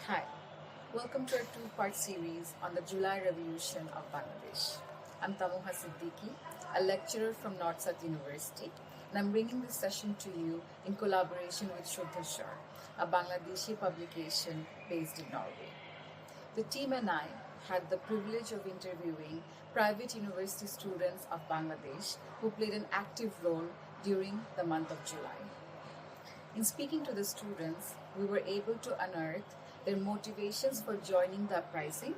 Hi, welcome to our two-part series on the July Revolution of Bangladesh. I'm Tamoha Siddiqui, a lecturer from North South University, and I'm bringing this session to you in collaboration with Shodheshwar, a Bangladeshi publication based in Norway. The team and I had the privilege of interviewing private university students of Bangladesh who played an active role during the month of July. In speaking to the students, we were able to unearth their motivations for joining the uprising,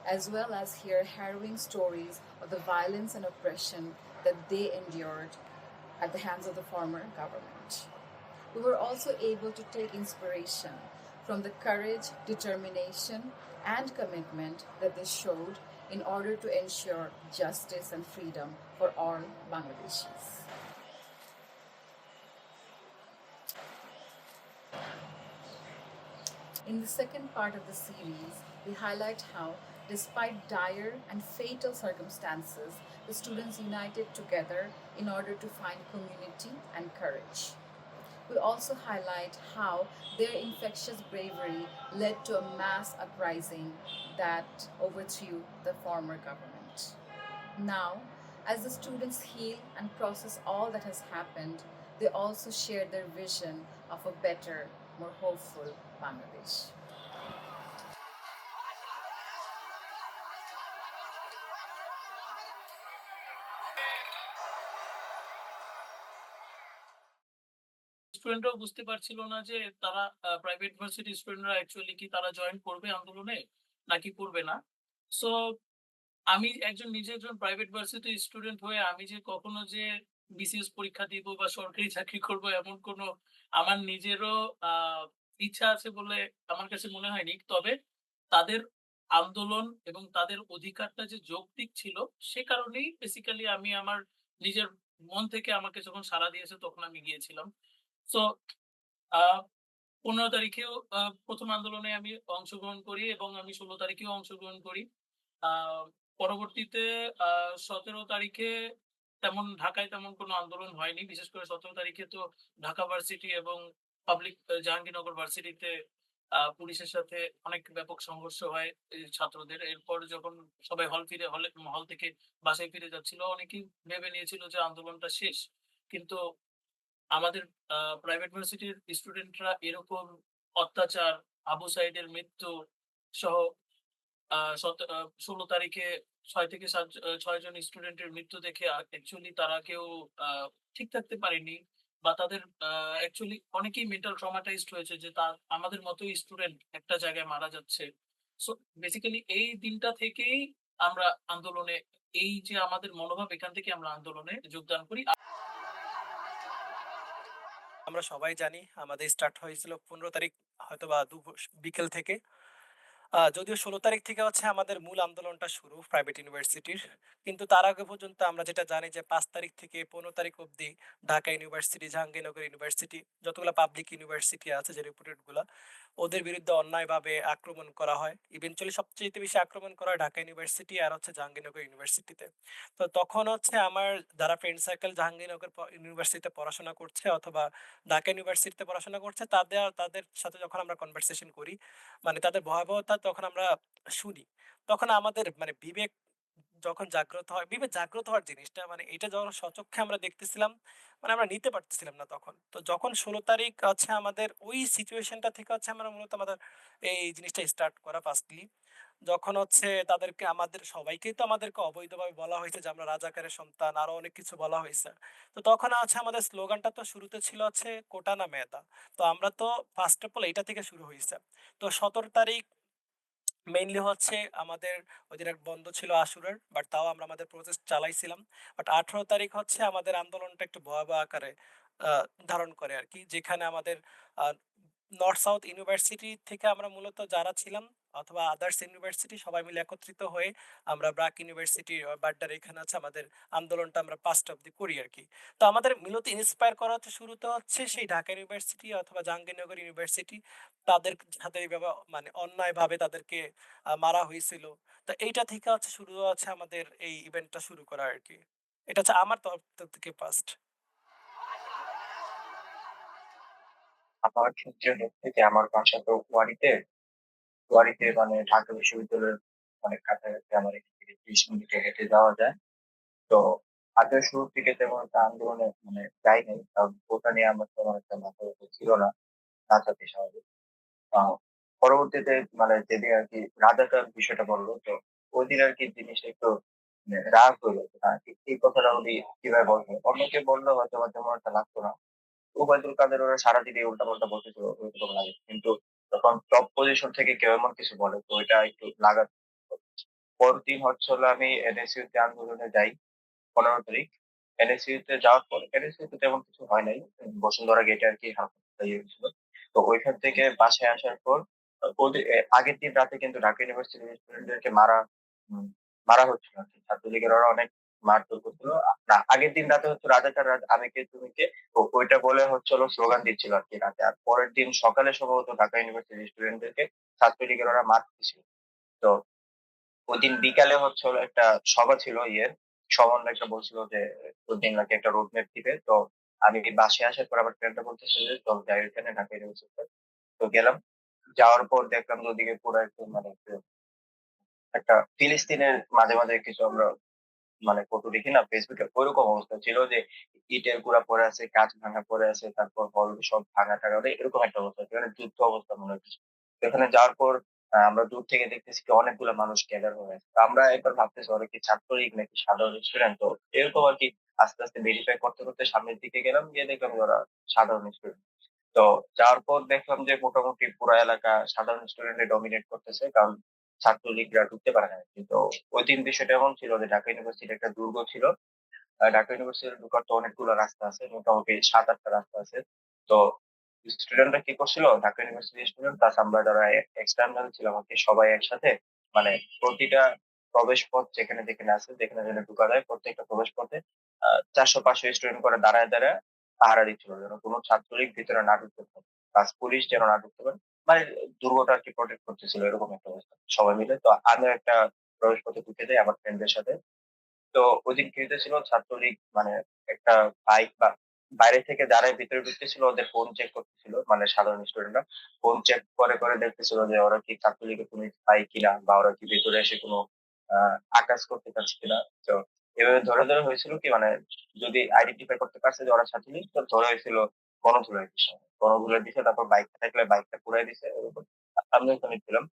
as well as hear harrowing stories of the violence and oppression that they endured at the hands of the former government. We were also able to take inspiration from the courage, determination, and commitment that they showed in order to ensure justice and freedom for all Bangladeshis. In the second part of the series, we highlight how, despite dire and fatal circumstances, the students united together in order to find community and courage. We also highlight how their infectious bravery led to a mass uprising that overthrew the former government. Now, as the students heal and process all that has happened, they also share their vision of a better, more hopeful Bangladesh. স্টুডেন্টরাও বুঝতে পারছিল না যে তারা private varsity স্টুডেন্টরা actually কি তারা join করবে আন্দোলনে নাকি করবে না। সো আমি নিজে একজন প্রাইভেট ভার্সিটি স্টুডেন্ট হয়ে আমি যে কখনো যে বিসিএস পরীক্ষা দিব বা সরকারি চাকরি করব এমন কোনো আমার নিজেরও ইচ্ছা আছে বলে আমার কাছে মনে হয়নি। তবে তাদের আন্দোলন এবং তাদের অধিকারটা যে যৌক্তিক ছিল সে কারণেই বেসিক্যালি আমি আমার নিজের মন থেকে আমাকে যখন সাড়া দিয়েছে তখন আমি গিয়েছিলাম। সো আ ১৫ তারিখেও ১ম আন্দোলনে আমি অংশগ্রহণ করি এবং আমি ১৬ তারিখেও অংশগ্রহণ করি। আ পরবর্তীতে আ ১৭ তারিখে ঢাকায় তেমন কোনো আন্দোলন হয়নি। বিশেষ করে ১৭ তারিখে তো ঢাকা ভার্সিটি এবং পাবলিক জাহাঙ্গীরনগর ভার্সিটিতে পুলিশের সাথে অনেক ব্যাপক সংঘর্ষ হয় ছাত্রদের। এরপর যখন সবাই হল থেকে বাসায় ফিরে যাচ্ছিল, অনেকেই ভেবে নিয়েছিল যে আন্দোলনটা শেষ। কিন্তু আমাদের প্রাইভেট ভার্সিটির স্টুডেন্টরা এরকম অত্যাচার, আবু সাঈদের মৃত্যু সহ আ সত আ ১৬ তারিখে ৬ থেকে ৬ জন স্টুডেন্টের মৃত্যু দেখে অ্যাকচুয়ালি তারা কেউ আ ঠিক থাকতে পারেনি বা তাদের অ্যাকচুয়ালি অনেকেই মেন্টাল ট্রমাটাইজড হয়েছে যে আমাদের মতোই স্টুডেন্ট একটা জায়গায় মারা যাচ্ছে। সো বেসিক্যালি এই দিনটা থেকেই আমরা আন্দোলনে এই যে আমাদের মনোভাব এখান থেকে আমরা আন্দোলনে যোগদান করি। আমরা সবাই জানি আমাদের স্টার্ট হয়েছিল ১৫ তারিখ হয়তোবা বিকেল থেকে। যদিও ১৬ তারিখ থেকে হচ্ছে আমাদের মূল আন্দোলনটা শুরু প্রাইভেট ইউনিভার্সিটির। কিন্তু তার আগে পর্যন্ত আমরা যেটা জানি যে ৫ তারিখ থেকে ১৫ তারিখ অবধি ঢাকা ইউনিভার্সিটি, জাহাঙ্গীরনগর ইউনিভার্সিটি যতগুলা পাবলিক ইউনিভার্সিটি আছে যে রেপুটেড গুলা, ওদের বিরুদ্ধে অন্যায়ভাবে আক্রমণ করা হয়। ইভেনচুয়ালি সবচাইতে বেশি আক্রমণ করা হয় ঢাকা ইউনিভার্সিটি আর হচ্ছে জাহাঙ্গীরনগর ইউনিভার্সিটিতে। তো তখন হচ্ছে আমার যারা ফ্রেন্ড সার্কেল জাহাঙ্গীরনগর ইউনিভার্সিটিতে পড়াশোনা করছে অথবা ঢাকা ইউনিভার্সিটিতে পড়াশোনা করছে তাদের সাথে যখন আমরা কনভারসেশন করি, মানে তাদের ভয়াবহতা তখন আমরা শুনি। তখন আমাদের মানে বিবেক যখন জাগ্রত হয়, বিবেক জাগ্রত হওয়ার জিনিসটা মানে এটা যখন স্বচক্ষে আমরা দেখতেছিলাম, মানে আমরা নিতে পারতেছিলাম না তখন। তো যখন ১৬ তারিখ হচ্ছে আমাদের ওই সিচুয়েশনটা থেকে হচ্ছে আমরা মূলত আমাদের এই জিনিসটা স্টার্ট করা ফার্স্টলি। যখন হচ্ছে তাদেরকে আমাদের সবাইকেই তো আমাদেরকে অবৈধভাবে বলা হয়েছে যে আমরা রাজাকারের সন্তান, আরো অনেক কিছু বলা হয়েছে। তো তখন হচ্ছে আমাদের স্লোগানটা তো শুরুতে ছিল হচ্ছে কোটা না মেধা। তো আমরা তো ফার্স্ট অফ অল এইটা থেকে শুরু হইছে। তো ১৭ তারিখ মেইনলি হচ্ছে আমাদের ওইদিন এক বন্ধ ছিল আশুরার, বাট তাও আমরা আমাদের প্রসেস চালাইছিলাম। বাট ১৮ তারিখ হচ্ছে আমাদের আন্দোলনটা একটু ভয়াবহ আকারে ধারণ করে আরকি। যেখানে আমাদের আ নর্থ সাউথ ইউনিভার্সিটি থেকে আমরা মূলত যারা ছিলাম অথবা আদার্স ইউনিভার্সিটি সবাই মিলে একত্রিত হয়ে আমরা ব্র্যাক ইউনিভার্সিটি বাড্ডার এখানে আছে আমাদের আন্দোলনটা আমরা ৫টা অব্দি করি আরকি। তো আমাদের মূলত ইন্সপায়ার করা হচ্ছে শুরুতে হচ্ছে সেই ঢাকা ইউনিভার্সিটি অথবা জাহাঙ্গীরনগর ইউনিভার্সিটি। তাদের সাথে এইভাবে মানে অন্যায়ভাবে তাদেরকে মারা হইছিল। তো এইটা থেকে হচ্ছে শুরু হচ্ছে আমাদের এই ইভেন্টটা শুরু করা আরকি। এটা হচ্ছে আমার তরফ থেকে ফার্স্ট। আমার ক্ষেত্রে হচ্ছে যে আমার বাসা তো ওয়ারিতে। ওয়ারিতে মানে ঢাকা বিশ্ববিদ্যালয়ের অনেক কাছাকাছি আমার এখান থেকে ৩০ মিনিটে হেঁটে যাওয়া যায়। তো আগে শুরুর দিকে তেমন একটা আন্দোলনে মানে যাই নাই। কারণ ওটা নিয়ে আমার তেমন একটা মাথা ব্যথা ছিল না। না থাকাই স্বাভাবিক। আ পরবর্তীতে মানে যেদিন আরকি রাজাকার বিষয়টা বলল তো ওইদিন আরকি জিনিসটা একটু মানে রাগ হইলো যে না এই কথাটা উনি কিভাবে বললেন। অন্যকে বললে হয়তোবা তেমন একটা লাগতো না। ওবায়দুল কাদের ওরা সারাদিনই উল্টাপাল্টা বলতেছিল ওইরকম লাগে। কিন্তু যখন টপ পজিশন থেকে কেউ এমন কিছু বলে তো ওইটা একটু লাগা পরদিন হচ্ছে হলো আমি এনএসইউ তে আন্দোলনে যাই ১৫ তারিখ। এনএসইউ তে যাওয়ার পর এনএসইউ তে তেমন কিছু হয় নাই। বসুন্ধরা গেটে আরকি হালকা ইয়ে হয়েছিল। তো ওইখান থেকে বাসায় আসার পর আগের দিন রাতে কিন্তু ঢাকা ইউনিভার্সিটির স্টুডেন্টদেরকে উম মারা হচ্ছিল আরকি। ছাত্রলীগের ওরা অনেক মারধর করছিল। না আগের দিন রাতে হচ্ছে রাজাকার আমি কে তুমি কে ওইটা বলে হচ্ছে হলো স্লোগান দিচ্ছিল আরকি রাতে। আর পরের দিন সকালে সম্ভবত ঢাকা ইউনিভার্সিটির স্টুডেন্টদেরকে ছাত্রলীগের ওরা মারতেছিল। তো ওইদিন বিকালে হচ্ছে হলো একটা সভা ছিল ইয়ের, সমন্বয় একটা বলছিল যে ওইদিন নাকি একটা রোড ম্যাপ দিবে। তো আমি বাসায় আসার পর আমার ফ্রেন্ডরা বলতেছে যে চল যাই ওইখানে ঢাকা ইউনিভার্সিটিতে। তো গেলাম। যাওয়ার পর দেখলাম যে ওদিকে পুরা একদম মানে একটা ফিলিস্তিনের মাঝে কিছু আমরা মানে ফটো দেখি না ফেসবুকে ওইরকম অবস্থা ছিল যে ইটের গুঁড়া পড়ে আছে, কাঁচ ভাঙা পড়ে আছে, তারপর হল সব ভাঙা-টাঙা মানে এরকম একটা অবস্থা। সেখানে যুদ্ধ অবস্থা মনে হচ্ছে। তো এখানে যাওয়ার পর আমরা দূর থেকে দেখতেছি কি অনেকগুলা মানুষ গ্যাদার হয়ে আছে। তো আমরা একবার ভাবতেছি ওরা কি ছাত্রলীগ নাকি সাধারণ স্টুডেন্ট। তো এরকম আরকি আস্তে ভেরিফাই করতে সামনের দিকে গেলাম। গিয়ে দেখলাম যে ওরা সাধারণ স্টুডেন্ট। তো যাওয়ার পর দেখলাম যে মোটামুটি পুরা এলাকা সাধারণ স্টুডেন্টে ডমিনেট করতেছে। কারণ ছাত্রলীগরা ঢুকতে পারে না। কিন্তু ঐদিন বিষয়টা এমন ছিল যে ঢাকা ইউনিভার্সিটি একটা দুর্গ ছিল। ঢাকা ইউনিভার্সিটি ঢোকার তো অনেকগুলো রাস্তা আছে। মোটামুটি ৭-৮ টা রাস্তা আছে। তো স্টুডেন্টরা কি করছিল? ঢাকা ইউনিভার্সিটির স্টুডেন্ট প্লাস আমরা যারা এক্সটার্নাল ছিলাম আরকি সবাই একসাথে মানে প্রতিটা প্রবেশ পথ যেখানে আছে, যেখানে ঢুকা যায় প্রত্যেকটা প্রবেশ পথে ৪০০-৫০০ স্টুডেন্ট করে দাঁড়ায় পাহারা দিচ্ছিল যেন কোন ছাত্রলীগ ভিতরে না ঢুকতে পারে। প্লাস পুলিশ যেন না ঢুকতে পারে। মানে দুর্গটা আরকি প্রটেক্ট করতেছিল এরকম একটা অবস্থা। সবাই মিলে। তো আমিও একটা প্রবেশ পথে ঢুকে যাই আমার ফ্রেন্ডদের সাথে। তো ওইদিন কি হইতেছিল ছাত্রলীগ মানে একটা বাইক বা বাইরে থেকে যারাই ভিতরে ঢুকতেছিল ওদের ফোন চেক করতেছিল মানে সাধারণ স্টুডেন্টরা ফোন চেক করে দেখতেছিল যে ওরা কি ছাত্রলীগের কোনো পায় কিনা বা ওরা কি ভেতরে এসে কোনো আকাজ করতে পারছে কিনা। তো এভাবে ধরে হয়েছিল কি মানে যদি আইডেন্টিফাই করতে পারছে যে ওরা ছাত্রলীগ তো ধরে হয়েছিল গণধোলাই দিছে। গণধোলাই দিছে তারপর বাইক থাকলে বাইকটা পুড়াই দিছে এরকম। আমিও ওখানে ছিলাম।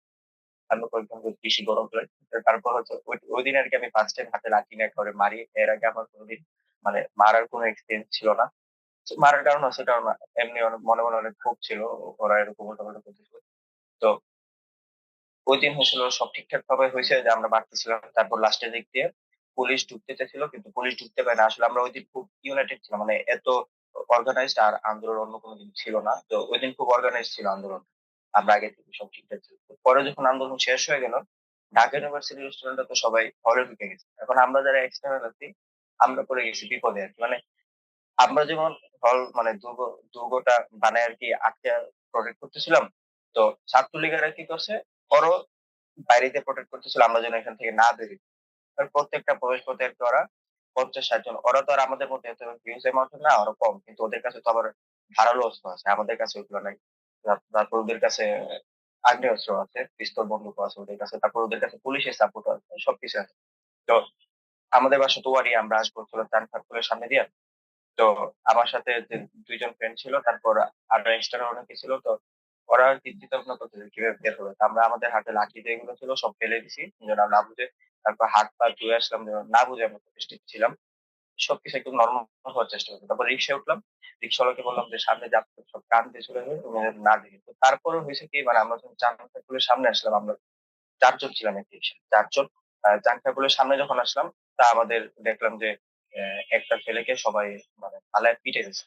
আমি কয়েকজন বেশি গরম লাগে। তারপর হচ্ছে ওইদিন আরকি আমি ফার্স্ট টাইম হাতে লাঠি নিয়ে কাউরে মারি। এর আগে আমার কোনদিন মানে মারার কোনো এক্সপেরিয়েন্স ছিল না। মারার কারণ হচ্ছে কারণ এমনি অনেক মনে অনেক ক্ষোভ ছিল। ওরা এরকম উল্টাপাল্টা করতেছিল। তো ঐদিন হচ্ছিল সব ঠিকঠাক ভাবে হইছে যে আমরা বাড়তেছিলাম। তারপর লাস্টের দিক দিয়ে পুলিশ ঢুকতে চাইছিল কিন্তু পুলিশ ঢুকতে পারে না। আসলে আমরা ঐদিন খুব ইউনাইটেড ছিলাম। মানে এত অর্গানাইজড আর আন্দোলন অন্য কোনদিন ছিল না। তো ঐদিন খুব অর্গানাইজড ছিল আন্দোলন। আমরা আগে থেকে সব ঠিকঠাক ছিল। তো পরে যখন আন্দোলন শেষ হয়ে গেল, ঢাকা ইউনিভার্সিটির স্টুডেন্টরা তো সবাই হলে ঢুকে গেছে। এখন আমরা যারা এক্সটার্নাল আছি, আমরা পড়ে গেছি বিপদে আরকি। মানে আমরা যেমন হল মানে দুর্গটা বানায় আরকি আটকে প্রটেক্ট করতেছিলাম। তো ছাত্রলীগেরা কি করছে? ওরও বাইরে দিয়ে প্রটেক্ট করতেছিল আমরা যেন এখান থেকে না বের হই। আর প্রত্যেকটা প্রবেশ পথে আরকি ওরা ৫০-৬০ জন। ওরা তো আর আমাদের মতো এত হিউজ অ্যামাউন্ট এর না, ওরা কম। কিন্তু ওদের কাছে তো আবার ধারালো অস্ত্র আছে। আমাদের কাছে ওগুলো নাই। তারপর ওদের কাছে আগ্নেয়াস্ত্র আছে, পিস্তল বন্দুকও আছে ওদের কাছে। তারপর ওদের কাছে পুলিশের সাপোর্ট আছে। সবকিছু আছে। তো আমাদের বাসা তো ওয়ারি আমরা আসবো হলো চান সার্কেলের সামনে দিয়ে। তো আমার সাথে যে ২ জন ফ্রেন্ড ছিল, তারপর আরো এক্সট্রা অনেকে ছিল। তো ওরা আরকি চিন্তা ভাবনা করতেছে কিভাবে বের হবে। তো আমরা আমাদের হাতে লাঠি যেগুলো ছিল সব ফেলে দিছি যেন না বুঝে। তারপর হাত পা ধুয়ে আসলাম যেন না বুঝে আমরা প্রতিষ্ঠিত ছিলাম। সবকিছু একদম নরমাল হওয়ার চেষ্টা করছি। তারপর রিক্সায় উঠলাম। রিক্শাওয়ালাকে বললাম যে সামনে যাত্রী সব কান দিয়ে চলে যাবে তুমি যেন না দেখি। তো তারপরেও হইছে কি মানে আমরা যখন চাঁদপুরের সামনে আসলাম আমরা ৪ জন ছিলাম একটি রিক্সায়। ৪ জন চাঁদপুরের সামনে যখন আসলাম তা আমাদের দেখলাম যে একটা ছেলেকে সবাই মানে পালায় পিটাইতেছে।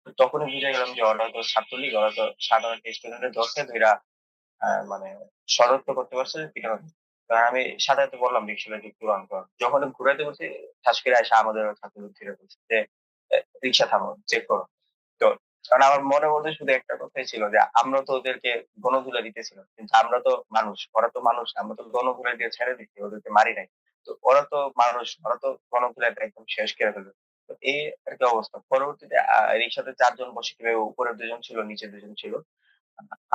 তো তখনই বুঝে গেলাম যে ওরা তো ছাত্রলীগ, ওরা তো সাধারণ স্টুডেন্টের ধরছে ধইরা মানে ষড়যন্ত্র করতে পারছে পিটানোর। তো আমি সাথে বললাম রিক্সাটা একটু ঘুরান কর। যখন ঘুরাইতে বলছি ঠাস করে এসে আমাদের ছাত্রলীগ ধীরে বলছে যে রিক্সা থামাও, চেক করো। তো কারণ আমার মনের মধ্যে শুধু একটা কথাই ছিল যে আমরা তো ওদেরকে গণধুলা দিতেছিলাম। কিন্তু আমরা তো মানুষ, ওরা তো মানুষ না। আমরা তো গণধুলা দিয়ে ছেড়ে দিচ্ছি, ওদেরকে মারি নাই। তো ওরা তো মানুষ, ওরা তো গণধুলায় একদম শেষ করে ফেলবে। তো এই আরকি অবস্থা। পরবর্তীতে রিক্সাতে ৪ জন বসে কিভাবে উপরে ২ জন ছিল, নিচে ২ জন ছিল।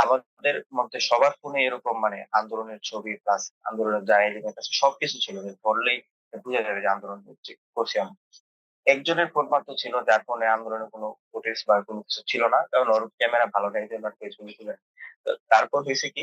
আমাদের মধ্যে সবার ফোনে এরকম মানে আন্দোলনের ছবি প্লাস আন্দোলনের যা এলিমেন্ট আছে সবকিছু ছিল। যে ধরলেই বুঝা যাবে যে আন্দোলন হচ্ছে করছি আমরা। একজনের ফোন মাত্র ছিল যার ফোনে আন্দোলনের কোনো ফুটেজ বা কোনো কিছু ছিল না। কারণ ওর ক্যামেরা ভালো নাই এজন্য আরকি ছবি তুলে নাই। তো তারপর হইছে কি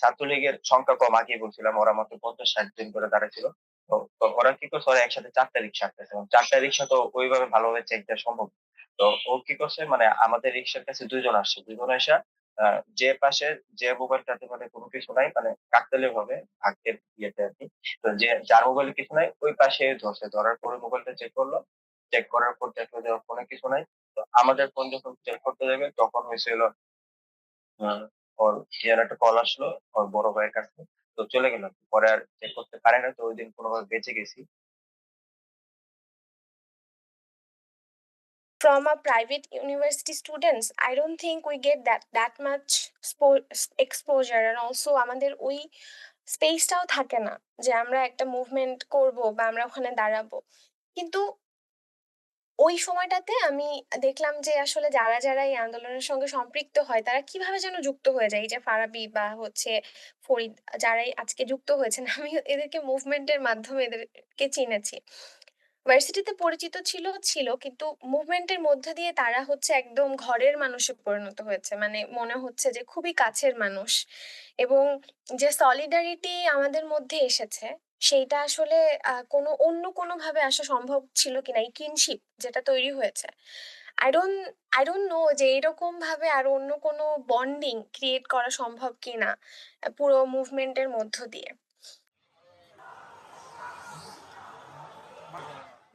ছাত্রলীগের সংখ্যা কম আগেই বলছিলাম ওরা মাত্র ৫০-৬০ জন করে দাঁড়াইছিল। তো ওরা কি করছে ওরা একসাথে ৪ টা রিক্সা আনতেছে এবং ৪ টা রিক্সা তো ওইভাবে ভালোভাবে চেক দেওয়া সম্ভব না। তো ও কি করছে মানে আমাদের রিক্সার কাছে ২ জন আসছে। ২ জন আইসা আ যে পাশে যে মোবাইলটাতে মানে কোনো কিছু নাই মানে কাকতালীয়ভাবে ভাগ্যের ইয়েতে আরকি। তো যার মোবাইলে কিছু নাই ওই পাশে ধরছে। ধরার পরে মোবাইলটা চেক করল। চেক করার পর দেখলো যে ওর ফোনে কিছু নাই। তো আমাদের ফোন যখন চেক করতে যাবে তখন হইছে হলো আ ওর ইয়ার একটা কল আসলো ওর বড় ভাইয়ের কাছে। তো চলে গেলাম। পরে আর চেক করতে পারে নাই। তো ঐদিন কোনভাবে বেঁচে গেছি। From a private university students, I don't think we get that much exposure, and also আমাদের ওই স্পেসটাও থাকে না যে আমরা একটা মুভমেন্ট করব বা আমরা ওখানে দাঁড়াবো। কিন্তু ওই সময়টাতে আমি দেখলাম যে আসলে যারা এই আন্দোলনের সঙ্গে সম্পৃক্ত হয় তারা কিভাবে যেন যুক্ত হয়ে যায়। এই যে ফারাবি বা হচ্ছে ফরিদ, যারাই আজকে যুক্ত হয়েছেন, আমি এদেরকে মুভমেন্টের মাধ্যমে এদেরকে চিনেছি। ভার্সিটিতে পরিচিত ছিল, কিন্তু মুভমেন্টের মধ্যে দিয়ে তারা হচ্ছে একদম ঘরের মানুষে পরিণত হয়েছে। মানে মনে হচ্ছে যে খুবই কাছের মানুষ, এবং যে সলিডারিটি আমাদের মধ্যে এসেছে সেইটা আসলে অন্য কোনো ভাবে আসা সম্ভব ছিল কিনা, এই কিনশিপ যেটা তৈরি হয়েছে। আই ডোন্ট নো যে এরকম ভাবে আর অন্য কোনো বন্ডিং ক্রিয়েট করা সম্ভব কিনা পুরো মুভমেন্টের মধ্য দিয়ে।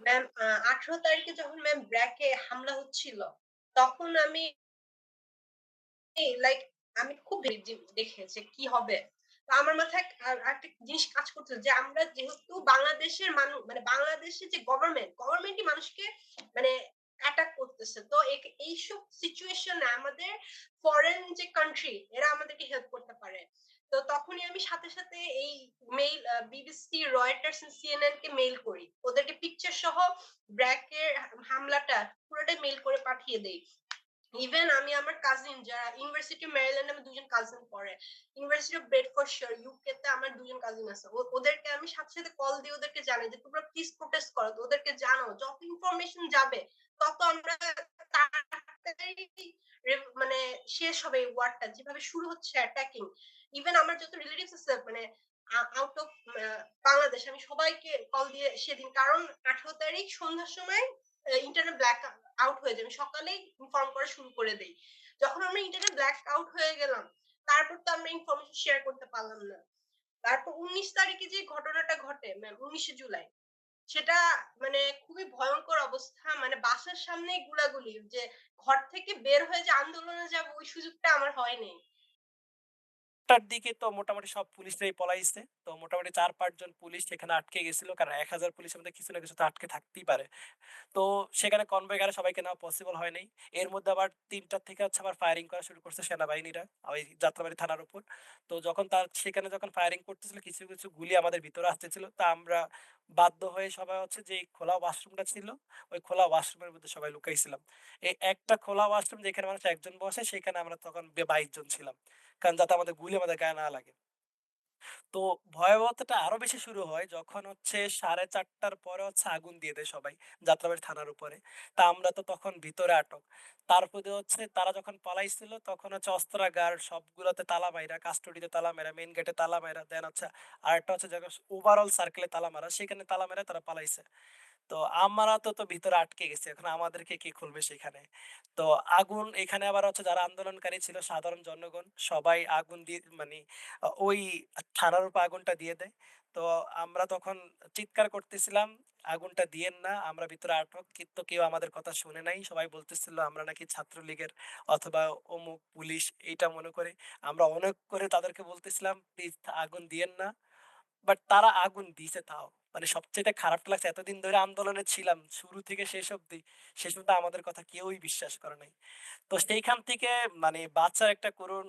ম্যাম ১৮ তারিখে যখন ম্যাম ব্র্যাকে হামলা হচ্ছিল, তখন আমি লাইক আমি খুব দেখে যে কি হবে। তো আমার মাথায় একটা জিনিস কাজ করছিল যে আমরা যেহেতু বাংলাদেশের মানুষ, মানে বাংলাদেশের যে গভর্নমেন্টই মানুষকে মানে অ্যাটাক করতেছে। তো এইসব সিচুয়েশনে আমাদের ফরেন যে কান্ট্রি এরা আমাদেরকে হেল্প করতে পারে। তো তখনই আমি সাথে এই মেইল বিবিসি, রয়টার্স, সিএনএন কে মেইল করি। ওদেরকে পিকচার সহ ব্র্যাকের হামলাটা পুরোটাই মেইল করে পাঠিয়ে দেই। ইভেন আমি আমার কাজিন যারা ইউনিভার্সিটি অফ মেরিল্যান্ড, আমি ২ জন কাজিন পড়ে। ইউনিভার্সিটি অফ বেডফোর্ডশায়ার ইউকে তে আমার ২ জন কাজিন আছে। ওদেরকে আমি সাথে কল দিয়ে ওদেরকে জানাই যে তোমরা প্লিজ প্রোটেস্ট করো। তো ওদেরকে জানাও যত ইনফরমেশন যাবে তত আমরা তাড়াতাড়ি মানে শেষ হবে এই ওয়ারটা, যেভাবে শুরু হচ্ছে অ্যাটাকিং। ইভেন আমার যত রিলেটিভস আছে মানে আউট অফ বাংলাদেশ, আমি সবাইকে কল দিয়ে সেদিন, কারণ ১৮ তারিখ সন্ধ্যার সময় ইন্টারনেট ব্ল্যাক আউট হয়ে যায়। আমি সকালেই ইনফর্ম করা শুরু করে দেই। যখন আমরা ইন্টারনেট ব্ল্যাক আউট হয়ে গেলাম, তারপর তো আমরা ইনফরমেশন শেয়ার করতে পারলাম না। তারপর ১৯ তারিখে যে ঘটনাটা ঘটে ম্যাম, ১৯শে জুলাই, সেটা মানে খুবই ভয়ঙ্কর অবস্থা। মানে বাসার সামনেই গুলাগুলি, যে ঘর থেকে বের হয়ে যে আন্দোলনে যাবো ওই সুযোগটা আমার হয়নি। টার দিকে তো মোটামুটি সব পুলিশরাই পলাইছে। তো মোটামুটি ৪-৫ জন পুলিশ সেখানে আটকে গেছিল। কারণ ১,০০০ পুলিশের মধ্যে কিছু না কিছু তো আটকে থাকতেই পারে। তো সেখানে কনভয় গাড়ি সবাইকে নেওয়া পসিবল হয় নাই। এর মধ্যে আবার ৩টা থেকে হচ্ছে আবার ফায়ারিং করা শুরু করছে সেনাবাহিনীরা ওই যাত্রাবাড়ি থানার উপর। তো যখন সেখানে যখন ফায়ারিং করতেছিল কিছু গুলি আমাদের ভিতরে আসতেছিল। তা আমরা বাধ্য হয়ে সবাই হচ্ছে যে খোলা ওয়াশরুমটা ছিল, ওই খোলা ওয়াশরুমের মধ্যে সবাই লুকাইছিলাম। এই একটা খোলা ওয়াশরুম যেখানে মানুষ একজন বসে সেখানে আমরা তখন ২২ জন ছিলাম। কারণ যাতে আমাদের গুলি আমাদের গায়ে না লাগে। তো ভয়াবহতাটা আরো বেশি শুরু হয় যখন হচ্ছে ৪:৩০ পরে হচ্ছে আগুন দিয়ে দেয় সবাই যাত্রাবাড়ি থানার উপরে। তা আমরা তো তখন ভিতরে আটক। তারপরে হচ্ছে তারা যখন পালাইছিল তখন হচ্ছে অস্ত্রাগার সবগুলোতে তালা মাইরা, কাস্টডিতে তালা মাইরা, মেইন গেটে তালা মাইরা, দেন হচ্ছে আরেকটা হচ্ছে জায়গা ওভারঅল সার্কেলে তালা মারা, সেখানে তালা মেরে তারা পালাইছে। তো আমরা তো ভিতরে আটকে গেছি। এখন আমাদেরকে কে খুলবে সেখানে? তো আগুন এখানে আবার হচ্ছে যারা আন্দোলনকারী ছিল সাধারণ জনগণ সবাই আগুন দিয়ে মানে ওই থানার উপর আগুনটা দিয়ে দেয়। তো আমরা তখন চিৎকার করতেছিলাম, "আগুনটা দিয়েন না, আমরা ভিতরে আটক।" কিন্তু কেউ আমাদের কথা শুনে নাই। সবাই বলতেছিল আমরা নাকি ছাত্রলীগের অথবা অমুক পুলিশ এইটা মনে করে। আমরা অনেক করে তাদেরকে বলতেছিলাম, "প্লিজ আগুন দিয়েন না।" বাট তারা আগুন দিছে তাও। মানে সবচাইতে খারাপটা লাগছে এতদিন ধরে আন্দোলনে ছিলাম। শুরু থেকে শেষ অব্দি। শেষ পর্যন্ত আমাদের কথা কেউই বিশ্বাস করে নাই। তো সেইখান থেকে মানে বাঁচার একটা করুণ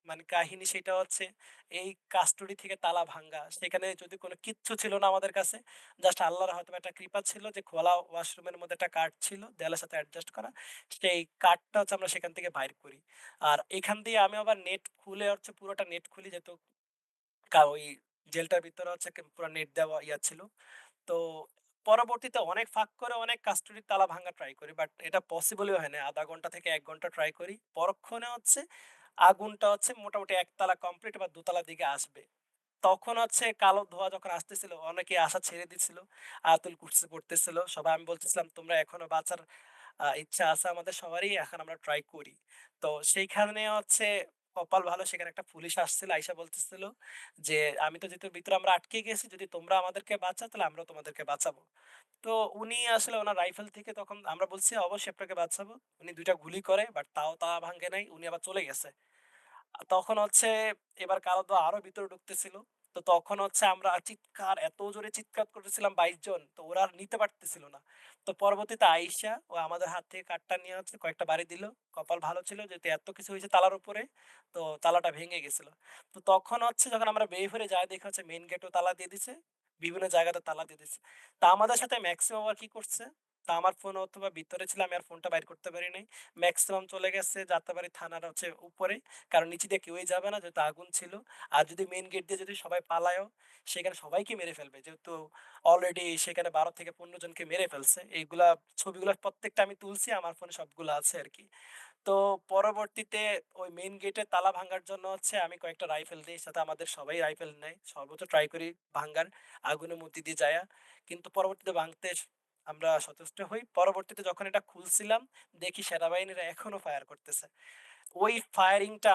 মানে কাহিনী সেটা হচ্ছে এই কাস্টডি থেকে তালা ভাঙ্গা। সেখানে যদি কোনো কিচ্ছু ছিল না আমাদের কাছে। জাস্ট আল্লাহর হয়তোবা একটা কৃপা ছিল যে খোলা ওয়াশরুমের মধ্যে একটা কার্ড ছিল দেয়ালের সাথে অ্যাডজাস্ট করা। সেই কার্ডটা হচ্ছে আমরা সেখান থেকে বাইর করি। আর এখান দিয়ে আমি আবার নেট খুলে হচ্ছে পুরোটা নেট খুলি যেহেতু ওই জেলটার ভিতরে হচ্ছে পুরা নেট দেওয়া ছিল। তো পরবর্তীতে অনেক ফাঁক করে অনেক কাস্টডির তালা ভাঙা ট্রাই করি। বাট এটা পসিবলই হয় না। ০.৫ ঘন্টা থেকে ১ ঘন্টা ট্রাই করি। পরক্ষণে হচ্ছে আগুনটা হচ্ছে মোটামুটি ১ তালা কমপ্লিট বা ২ তালার দিকে আসবে। তখন হচ্ছে কালো ধোঁয়া যখন আসতেছিল অনেকে আশা ছেড়ে দিচ্ছিল। আয়াতুল কুরসি পড়তেছিল। সবাই আমি বলতেছিলাম তোমরা এখনো বাঁচার ইচ্ছা আছে আমাদের সবারই এখন আমরা ট্রাই করি। তো সেইখানে হচ্ছে কপাল ভালো সেখানে একটা পুলিশ আসছিল আইসা বলতেছিল যে, "আমি তো যেহেতু ভিতরে আমরা আটকে গেছি যদি তোমরা আমাদেরকে বাঁচাও তাহলে আমরাও তোমাদেরকে বাঁচাবো।" তো উনি আসলে ওনার রাইফেল থেকে তখন আমরা বলছি, "অবশ্যই আপনাকে বাঁচাবো।" উনি ২ টা গুলি করে বাট তাও তালা ভাঙে নাই। উনি আবার চলে গেছে। তখন হচ্ছে এবার কালো ধোঁয়া আরো ভিতরে ঢুকতেছিল। তো তখন হচ্ছে আমরা চিৎকার এত জোরে চিৎকার করতেছিলাম ২২ জন। তো ওরা আর নিতে পারতেছিল না। তো পরবর্তীতে আইসা ও আমাদের হাত থেকে কাঠটা নিয়ে হচ্ছে কয়েকটা বাড়ি দিল। কপাল ভালো ছিল যেহেতু এত কিছু হয়েছে তালার উপরে, তো তালাটা ভেঙে গেছিল। তো তখন হচ্ছে যখন আমরা বের হয়ে যাই দেখি হচ্ছে মেইন গেটেও তালা দিয়ে দিছে। বিভিন্ন জায়গাতে তালা দিয়ে দিছে। তা আমাদের সাথে মেক্সিমাম আর কি করছে? তা আমার ফোন অথবা ভিতরে ছিল আমি আর ফোনটা বাইর করতে পারি নাই। মেক্সিমাম চলে গেছে যাত্রাবাড়ি থানার হচ্ছে উপরে। কারণ নিচে দিয়ে কেউই যাবে না যেহেতু আগুন ছিল। আর যদি মেইন গেট দিয়ে যদি সবাই পালায়ও, সেখানে সবাইকে মেরে ফেলবে। যেহেতু অলরেডি সেখানে ১২ থেকে ১৫ জনকে মেরে ফেলছে। এইগুলা ছবিগুলা প্রত্যেকটা আমি তুলছি। আমার ফোনে সবগুলা আছে আরকি। তো পরবর্তীতে ওই মেইন গেটে তালা ভাঙার জন্য হচ্ছে আমি কয়েকটা রাইফেল দেই। সাথে আমাদের সবাই রাইফেল নেয়। সর্বোচ্চ ট্রাই করি ভাঙ্গার আগুনের মধ্যে দিয়ে যায়া। কিন্তু পরবর্তীতে ভাঙতে আমরা সচেষ্ট হই। পরবর্তীতে যখন এটা খুলছিলাম দেখি সেনাবাহিনীরা এখনো ফায়ার করতেছে। ওই ফায়ারিংটা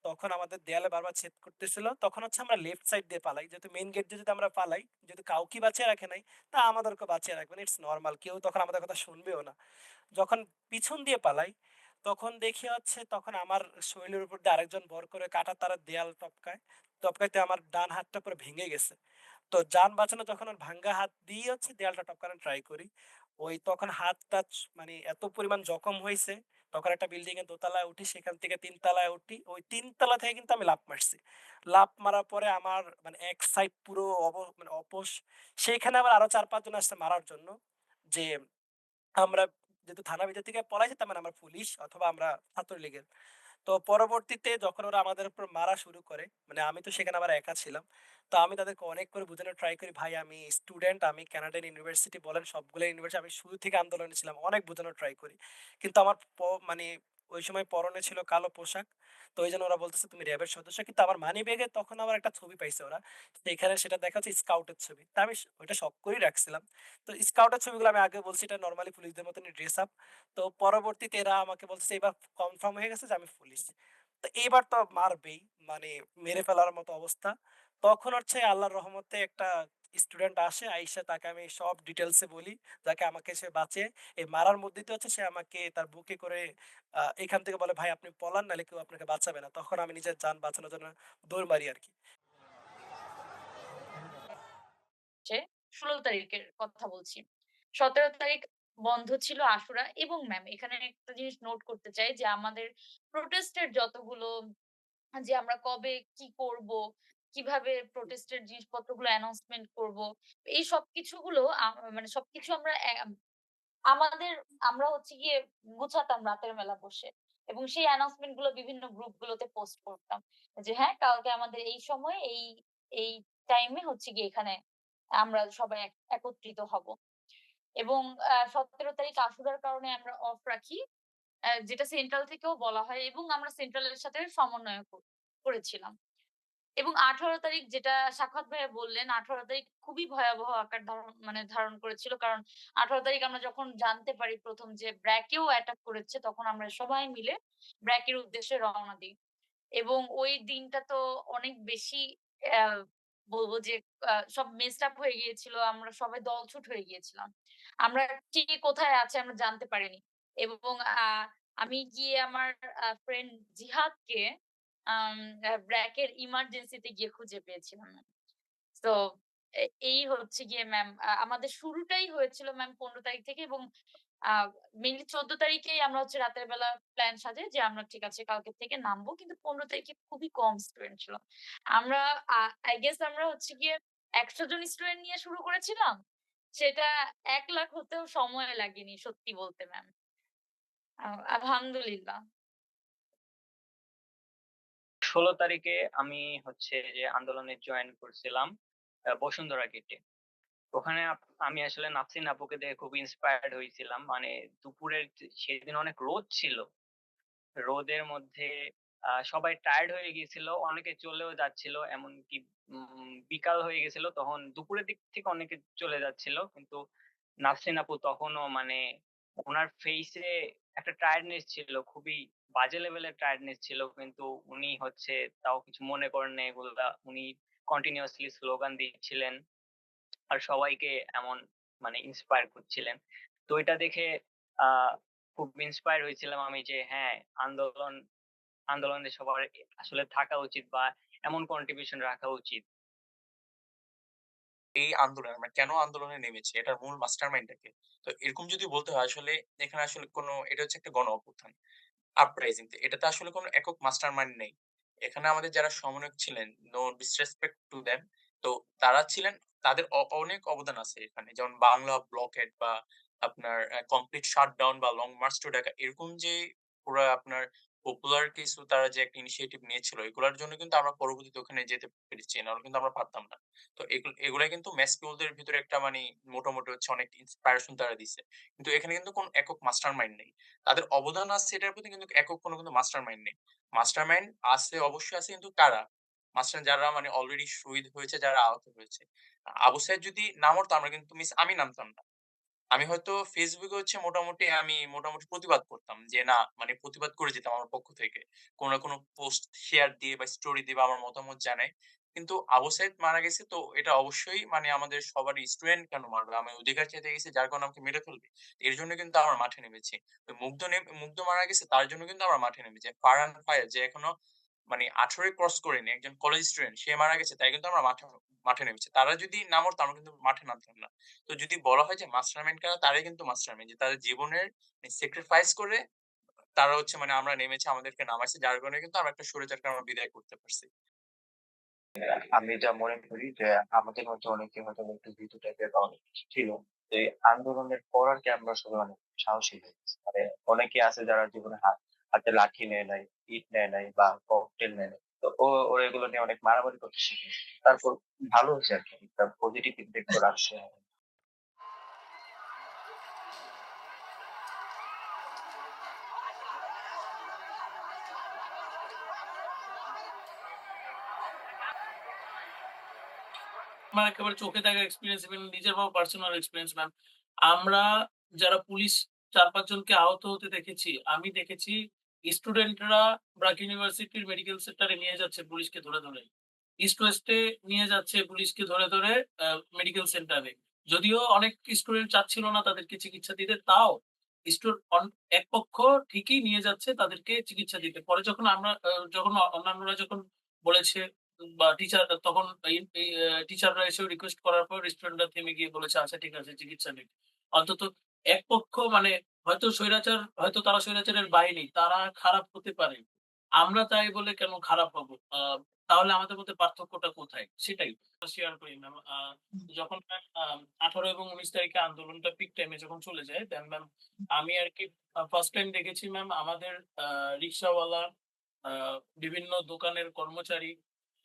তখন আমাদের দেয়ালে বারবার ছেদ করতেছিল। তখন হচ্ছে আমরা লেফট সাইড দিয়ে পালাই। যেহেতু মেইন গেট দিয়ে যদি আমরা পালাই, যদি কাউকে বাঁচিয়ে রাখে নাই, তা আমাদেরকেও বাঁচিয়ে রাখবে না। It's normal. কেউ তখন আমাদের কথা শুনবেও না। যখন পিছন দিয়ে পালাই, তখন দেখি হচ্ছে তখন আমার শরীরের উপর দিয়ে আরেকজন ভর করে কাঁটার তারের দেয়াল টপকায়। টপকাইতে আমার ডান হাতটা পুরো ভেঙে গেছে। তো যান বাঁচানো যখন ওর ভাঙ্গা হাত দিয়ে হচ্ছে দেয়ালটা টপকানোর ট্রাই করি। ওই তখন হাতটা মানে এত পরিমাণ জখম হইছে, তখন একটা বিল্ডিং এর দোতলায় উঠি, সেখান থেকে ৩ তলায় উঠি। ওই ৩ তলা থেকে কিন্তু আমি লাফ মারছি। লাফ মারার পরে আমার মানে এক সাইড পুরো মানে অপস। সেইখানে আবার আরো ৪-৫ জন আসছে মারার জন্য। যে আমরা যেহেতু থানার ভিতর থেকে পলাইছি তার মানে আমরা পুলিশ অথবা আমরা ছাত্রলীগের। তো পরবর্তীতে যখন ওরা আমাদের উপর মারা শুরু করে, মানে আমি তো সেখানে আবার একা ছিলাম। তো আমি তাদেরকে অনেক করে বোঝানোর ট্রাই করি, "ভাই আমি স্টুডেন্ট, আমি কানাডিয়ান ইউনিভার্সিটি বলেন সবগুলো ইউনিভার্সিটি আমি শুরু থেকে আন্দোলনে ছিলাম।" অনেক বোঝানোর ট্রাই করি। কিন্তু আমার মানে ওই সময় পরনে ছিল কালো পোশাক। তো ওইজন্য ওরা বলতেছে, "তুমি র‍্যাবের সদস্য।" কিন্তু আমার মানিব্যাগে তখন আবার একটা ছবি পাইছে ওরা। সেখানে সেটা দেখা যাচ্ছে স্কাউটের ছবি। তা আমি ওইটা শখ করেই রাখছিলাম। তো স্কাউটের ছবিগুলো আমি আগে বলছি এটা নরমালি পুলিশদের মতনই ড্রেস আপ। তো পরবর্তীতে এরা আমাকে বলতেছে এবার কনফার্ম হয়ে গেছে যে আমি পুলিশ। তো এবার তো মারবেই। মানে মেরে ফেলার মতো অবস্থা। তখন হচ্ছে আল্লাহর রহমতে একটা স্টুডেন্ট আসে, আইসা তাকে আমি সব ডিটেইলস এ বলি, যাকে আমাকে সে বাঁচে। এই মারার মধ্যেই তো হচ্ছে সে আমাকে তার বুকে করে এখান থেকে বলে, "ভাই আপনি পলান নাহলে কেউ আপনাকে বাঁচাবে না।" তখন আমি নিজের জান বাঁচানোর জন্য দৌড় মারি আরকি। হচ্ছে ১৬ তারিখের কথা বলছি। ১৭ তারিখ বন্ধ ছিল আশুরা এবং ম্যাম এখানে একটা জিনিস নোট করতে চাই যে আমাদের প্রোটেস্টের যতগুলো যে আমরা কবে কি করব, কিভাবে প্রোটেস্টের জিনিসপত্রগুলো অ্যানাউন্সমেন্ট করব। এই সবকিছুগুলো মানে সবকিছু আমরা আমাদের আমরা হচ্ছে গিয়ে গুছাতাম রাতের বেলা বসে। এবং সেই অ্যানাউন্সমেন্ট গুলো বিভিন্ন গ্রুপ গুলোতে পোস্ট করতাম। যে হ্যাঁ, কালকে আমাদের এই সময়ে এই টাইমে হচ্ছে গিয়ে এখানে আমরা সবাই একত্রিত হব। এবং ১৭ তারিখ আশুরার কারণে আমরা অফ রাখি। যেটা সেন্ট্রাল থেকেও বলা হয় এবং আমরা সেন্ট্রালের সাথে সমন্বয় করেছিলাম। এবং ১৮ তারিখ যেটা সাখাওয়াত ভাইয়া বললেন, ১৮ তারিখ খুবই ভয়াবহ আকার ধারণ করেছিল। কারণ ১৮ তারিখ আমরা যখন জানতে পারি ১ম যে ব্র্যাকেও অ্যাটাক করেছে, তখন আমরা সবাই মিলে ব্র্যাকের উদ্দেশ্যে রওনা দেই। এবং ওই দিনটা তো অনেক বেশি অ্যা বলবো যে সব মেসড আপ হয়ে গিয়েছিল। আমরা সবাই দলছুট হয়ে গিয়েছিলাম। আমরা কে কোথায় আছে আমরা জানতে পারিনি। এবং আমি গিয়ে আমার ফ্রেন্ড জিহাদকে আম ব্র্যাকের ইমার্জেন্সিতে গিয়ে খুঁজে পেয়েছিলাম। তো এই হচ্ছে গিয়ে ম্যাম আমাদের শুরুটাই হয়েছিল ম্যাম ১৫ তারিখ থেকে এবং আ মেইনলি ১৪ তারিখেই আমরা হচ্ছে রাতের বেলা প্ল্যান সাজাই যে আমরা ঠিক আছে কালকে থেকে নামবো। কিন্তু ১৫ তারিখে খুবই কম স্টুডেন্ট ছিল। আমরা আই গেস আমরা হচ্ছে গিয়ে ১০০ জন স্টুডেন্ট নিয়ে শুরু করেছিলাম। সেটা ১,০০,০০০ হতেও সময় লাগেনি সত্যি বলতে ম্যাম। আলহামদুলিল্লাহ। ১৬ তারিখে আমি হচ্ছে যে আন্দোলনে জয়েন করছিলাম বসুন্ধরা গেটে। ওখানে আমি আসলে নাফসিন আপুকে দেখে খুব ইন্সপায়ার্ড হয়েছিলাম। মানে দুপুরের সেদিন অনেক রোদ ছিল। রোদের মধ্যে সবাই টায়ার্ড হয়ে গিয়েছিল। অনেকে চলেও যাচ্ছিল। এমনকি বিকাল হয়ে গেছিল। তখন দুপুরের দিক থেকে অনেকে চলে যাচ্ছিল। কিন্তু নাফসিন আপু তখনও মানে উনার ফেইসে একটা টায়ার্ডনেস ছিল। খুবই বাজে লেভেলের টায়ার্ডনেস ছিল। কিন্তু উনি হচ্ছে তাও কিছু মনে করেন নাই এগুলা। উনি কন্টিনিউয়াসলি স্লোগান দিচ্ছিলেন। আর সবাইকে এমন মানে ইন্সপায়ার করছিলেন। তো এটা দেখে আ খুব ইন্সপায়ার হয়েছিলাম আমি যে হ্যাঁ, আন্দোলনে সবার আসলে থাকা উচিত বা এমন কন্ট্রিবিউশন রাখা উচিত। এই আন্দোলনে আমরা কেন আন্দোলনে নেমেছি এটার মূল মাস্টারমাইন্ডটা কে? তো এরকম যদি বলতে হয় আসলে এখানে আসলে এটা হচ্ছে একটা গণ অভ্যুত্থান। আপরাইজিং এটাতে আসলে কোনো একক মাস্টারমাইন্ড নেই। এখানে আমাদের যারা সমন্বয়ক ছিলেন, নো ডিসরেসপেক্ট টু দেম। তো তারা ছিলেন তাদের অনেক অবদান আছে এখানে। যেমন বাংলা ব্লকেড বা আপনার কমপ্লিট শাটডাউন বা লং মার্চ টু ঢাকা এরকম যে পুরা আপনার পপুলার কিছু তারা যে একটা ইনিশিয়েটিভ নিয়েছিল এগুলোর জন্য কিন্তু আমরা পরবর্তীতে ওখানে যেতে পেরেছি। নাহলে কিন্তু আমরা পারতাম না। তো এগুলা কিন্তু মেস পিপলদের ভিতরে একটা মানে মোটামুটি হচ্ছে অনেক ইন্সপিরেশন তারা দিছে। কিন্তু এখানে কিন্তু কোন একক মাস্টারমাইন্ড নেই। তাদের অবদান আছে এটার প্রতি কিন্তু একক কোনো কিন্তু মাস্টারমাইন্ড নেই। মাস্টারমাইন্ড আছে অবশ্যই আছে কিন্তু কারা? মাস্টার যারা মানে অলরেডি শহীদ হয়েছে, যারা আহত হয়েছে। আবু সাইদ যদি না মরতো আমরা কিন্তু আমি নামতাম না। আমি হয়তো ফেসবুকে হচ্ছে মোটামুটি প্রতিবাদ করতাম যে না মানে প্রতিবাদ করে যেতাম আমার পক্ষ থেকে। কোন না কোন পোস্ট শেয়ার দিয়ে বা স্টোরি দিয়ে বা আমার মতামত জানাই। কিন্তু আবু সাইদ মারা গেছে তো এটা অবশ্যই মানে আমাদের সবারই স্টুডেন্ট কেন মারবে? আমি অধিকার চাইতে গেছি যার কারণে আমাকে মেরে ফেলবে। এর জন্য কিন্তু আমরা মাঠে নেমেছি। তো মুগ্ধ মারা গেছে তার জন্য কিন্তু আমরা মাঠে নেমেছি। ফারহান ফায়াজ যে এখনো মানে 18 ক্রস করেনি একজন কলেজ স্টুডেন্ট সে মারা গেছে তাই কিন্তু আমরা মাঠে নেমেছি। তারা যদি না মরতো আমরা কিন্তু মাঠে নামতাম না। তো যদি বলা হয় যে মাস্টারমাইন্ড কারা তারাই কিন্তু মাস্টারমাইন্ড যে তাদের জীবনের স্যাক্রিফাইস করে তারা হচ্ছে মানে আমরা নেমেছি আমাদেরকে নামাইছে যার কারণে কিন্তু আমরা একটা স্বৈরাচারকে আমরা বিদায় করতে পারছি। আমি যা মনে করি যে আমাদের মধ্যে অনেকে হয়তো একটু ভীতু টাইপের বা অনেক কিছু ছিল। তো এই আন্দোলনের পর আর কি আমরা সবাই অনেক সাহসী হয়ে গেছি। মানে অনেকে আছে যারা জীবনে হাতে লাঠি নেয় নাই, ইট নেয় নাই বা ককটেল নেয় নাই। তো ওরা এগুলো নিয়ে অনেক মারামারি করতে শিখে। তারপর ভালো হয়েছে আর কি। একটা পজিটিভ ইমপ্যাক্ট তো রাখছে। আমার একেবারে চোখে দেখা এক্সপেরিয়েন্স এবং নিজের পার্সোনাল এক্সপেরিয়েন্স ম্যাম। আমরা যারা পুলিশ ৪-৫ জনকে আহত হতে দেখেছি, আমি দেখেছি স্টুডেন্টরা ব্র্যাক ইউনিভার্সিটির মেডিকেল সেন্টারে নিয়ে যাচ্ছে পুলিশকে ধরে। ইস্ট ওয়েস্টে নিয়ে যাচ্ছে পুলিশকে ধরে মেডিকেল সেন্টারে। যদিও অনেক স্টুডেন্ট চাচ্ছিল না তাদেরকে চিকিৎসা দিতে, তাও স্টু অন এক পক্ষ ঠিকই নিয়ে যাচ্ছে তাদেরকে চিকিৎসা দিতে। পরে যখন আমরা যখন অন্যান্যরা যখন বলেছে বা টিচার তখন এই টিচাররা এসেও রিকোয়েস্ট করার পর স্টুডেন্টরা থেমে গিয়ে বলেছে, "আচ্ছা ঠিক আছে চিকিৎসা নিন।" অন্তত এক পক্ষ মানে হয়তো তারা স্বৈরাচারের বাহিনী, তারা খারাপ হতে পারে। আমরা তাই বলে কেন খারাপ হবো? তাহলে আমাদের মধ্যে পার্থক্যটা কোথায়? সেটাই শেয়ার করি ম্যাম। যখন ম্যাম ১৮ এবং ১৯ তারিখে আন্দোলনটা পিক টাইমে যখন চলে যায়, দেন ম্যাম আমি আরকি ফার্স্ট টাইম দেখেছি ম্যাম আমাদের রিক্শাওয়ালা, আ বিভিন্ন দোকানের কর্মচারী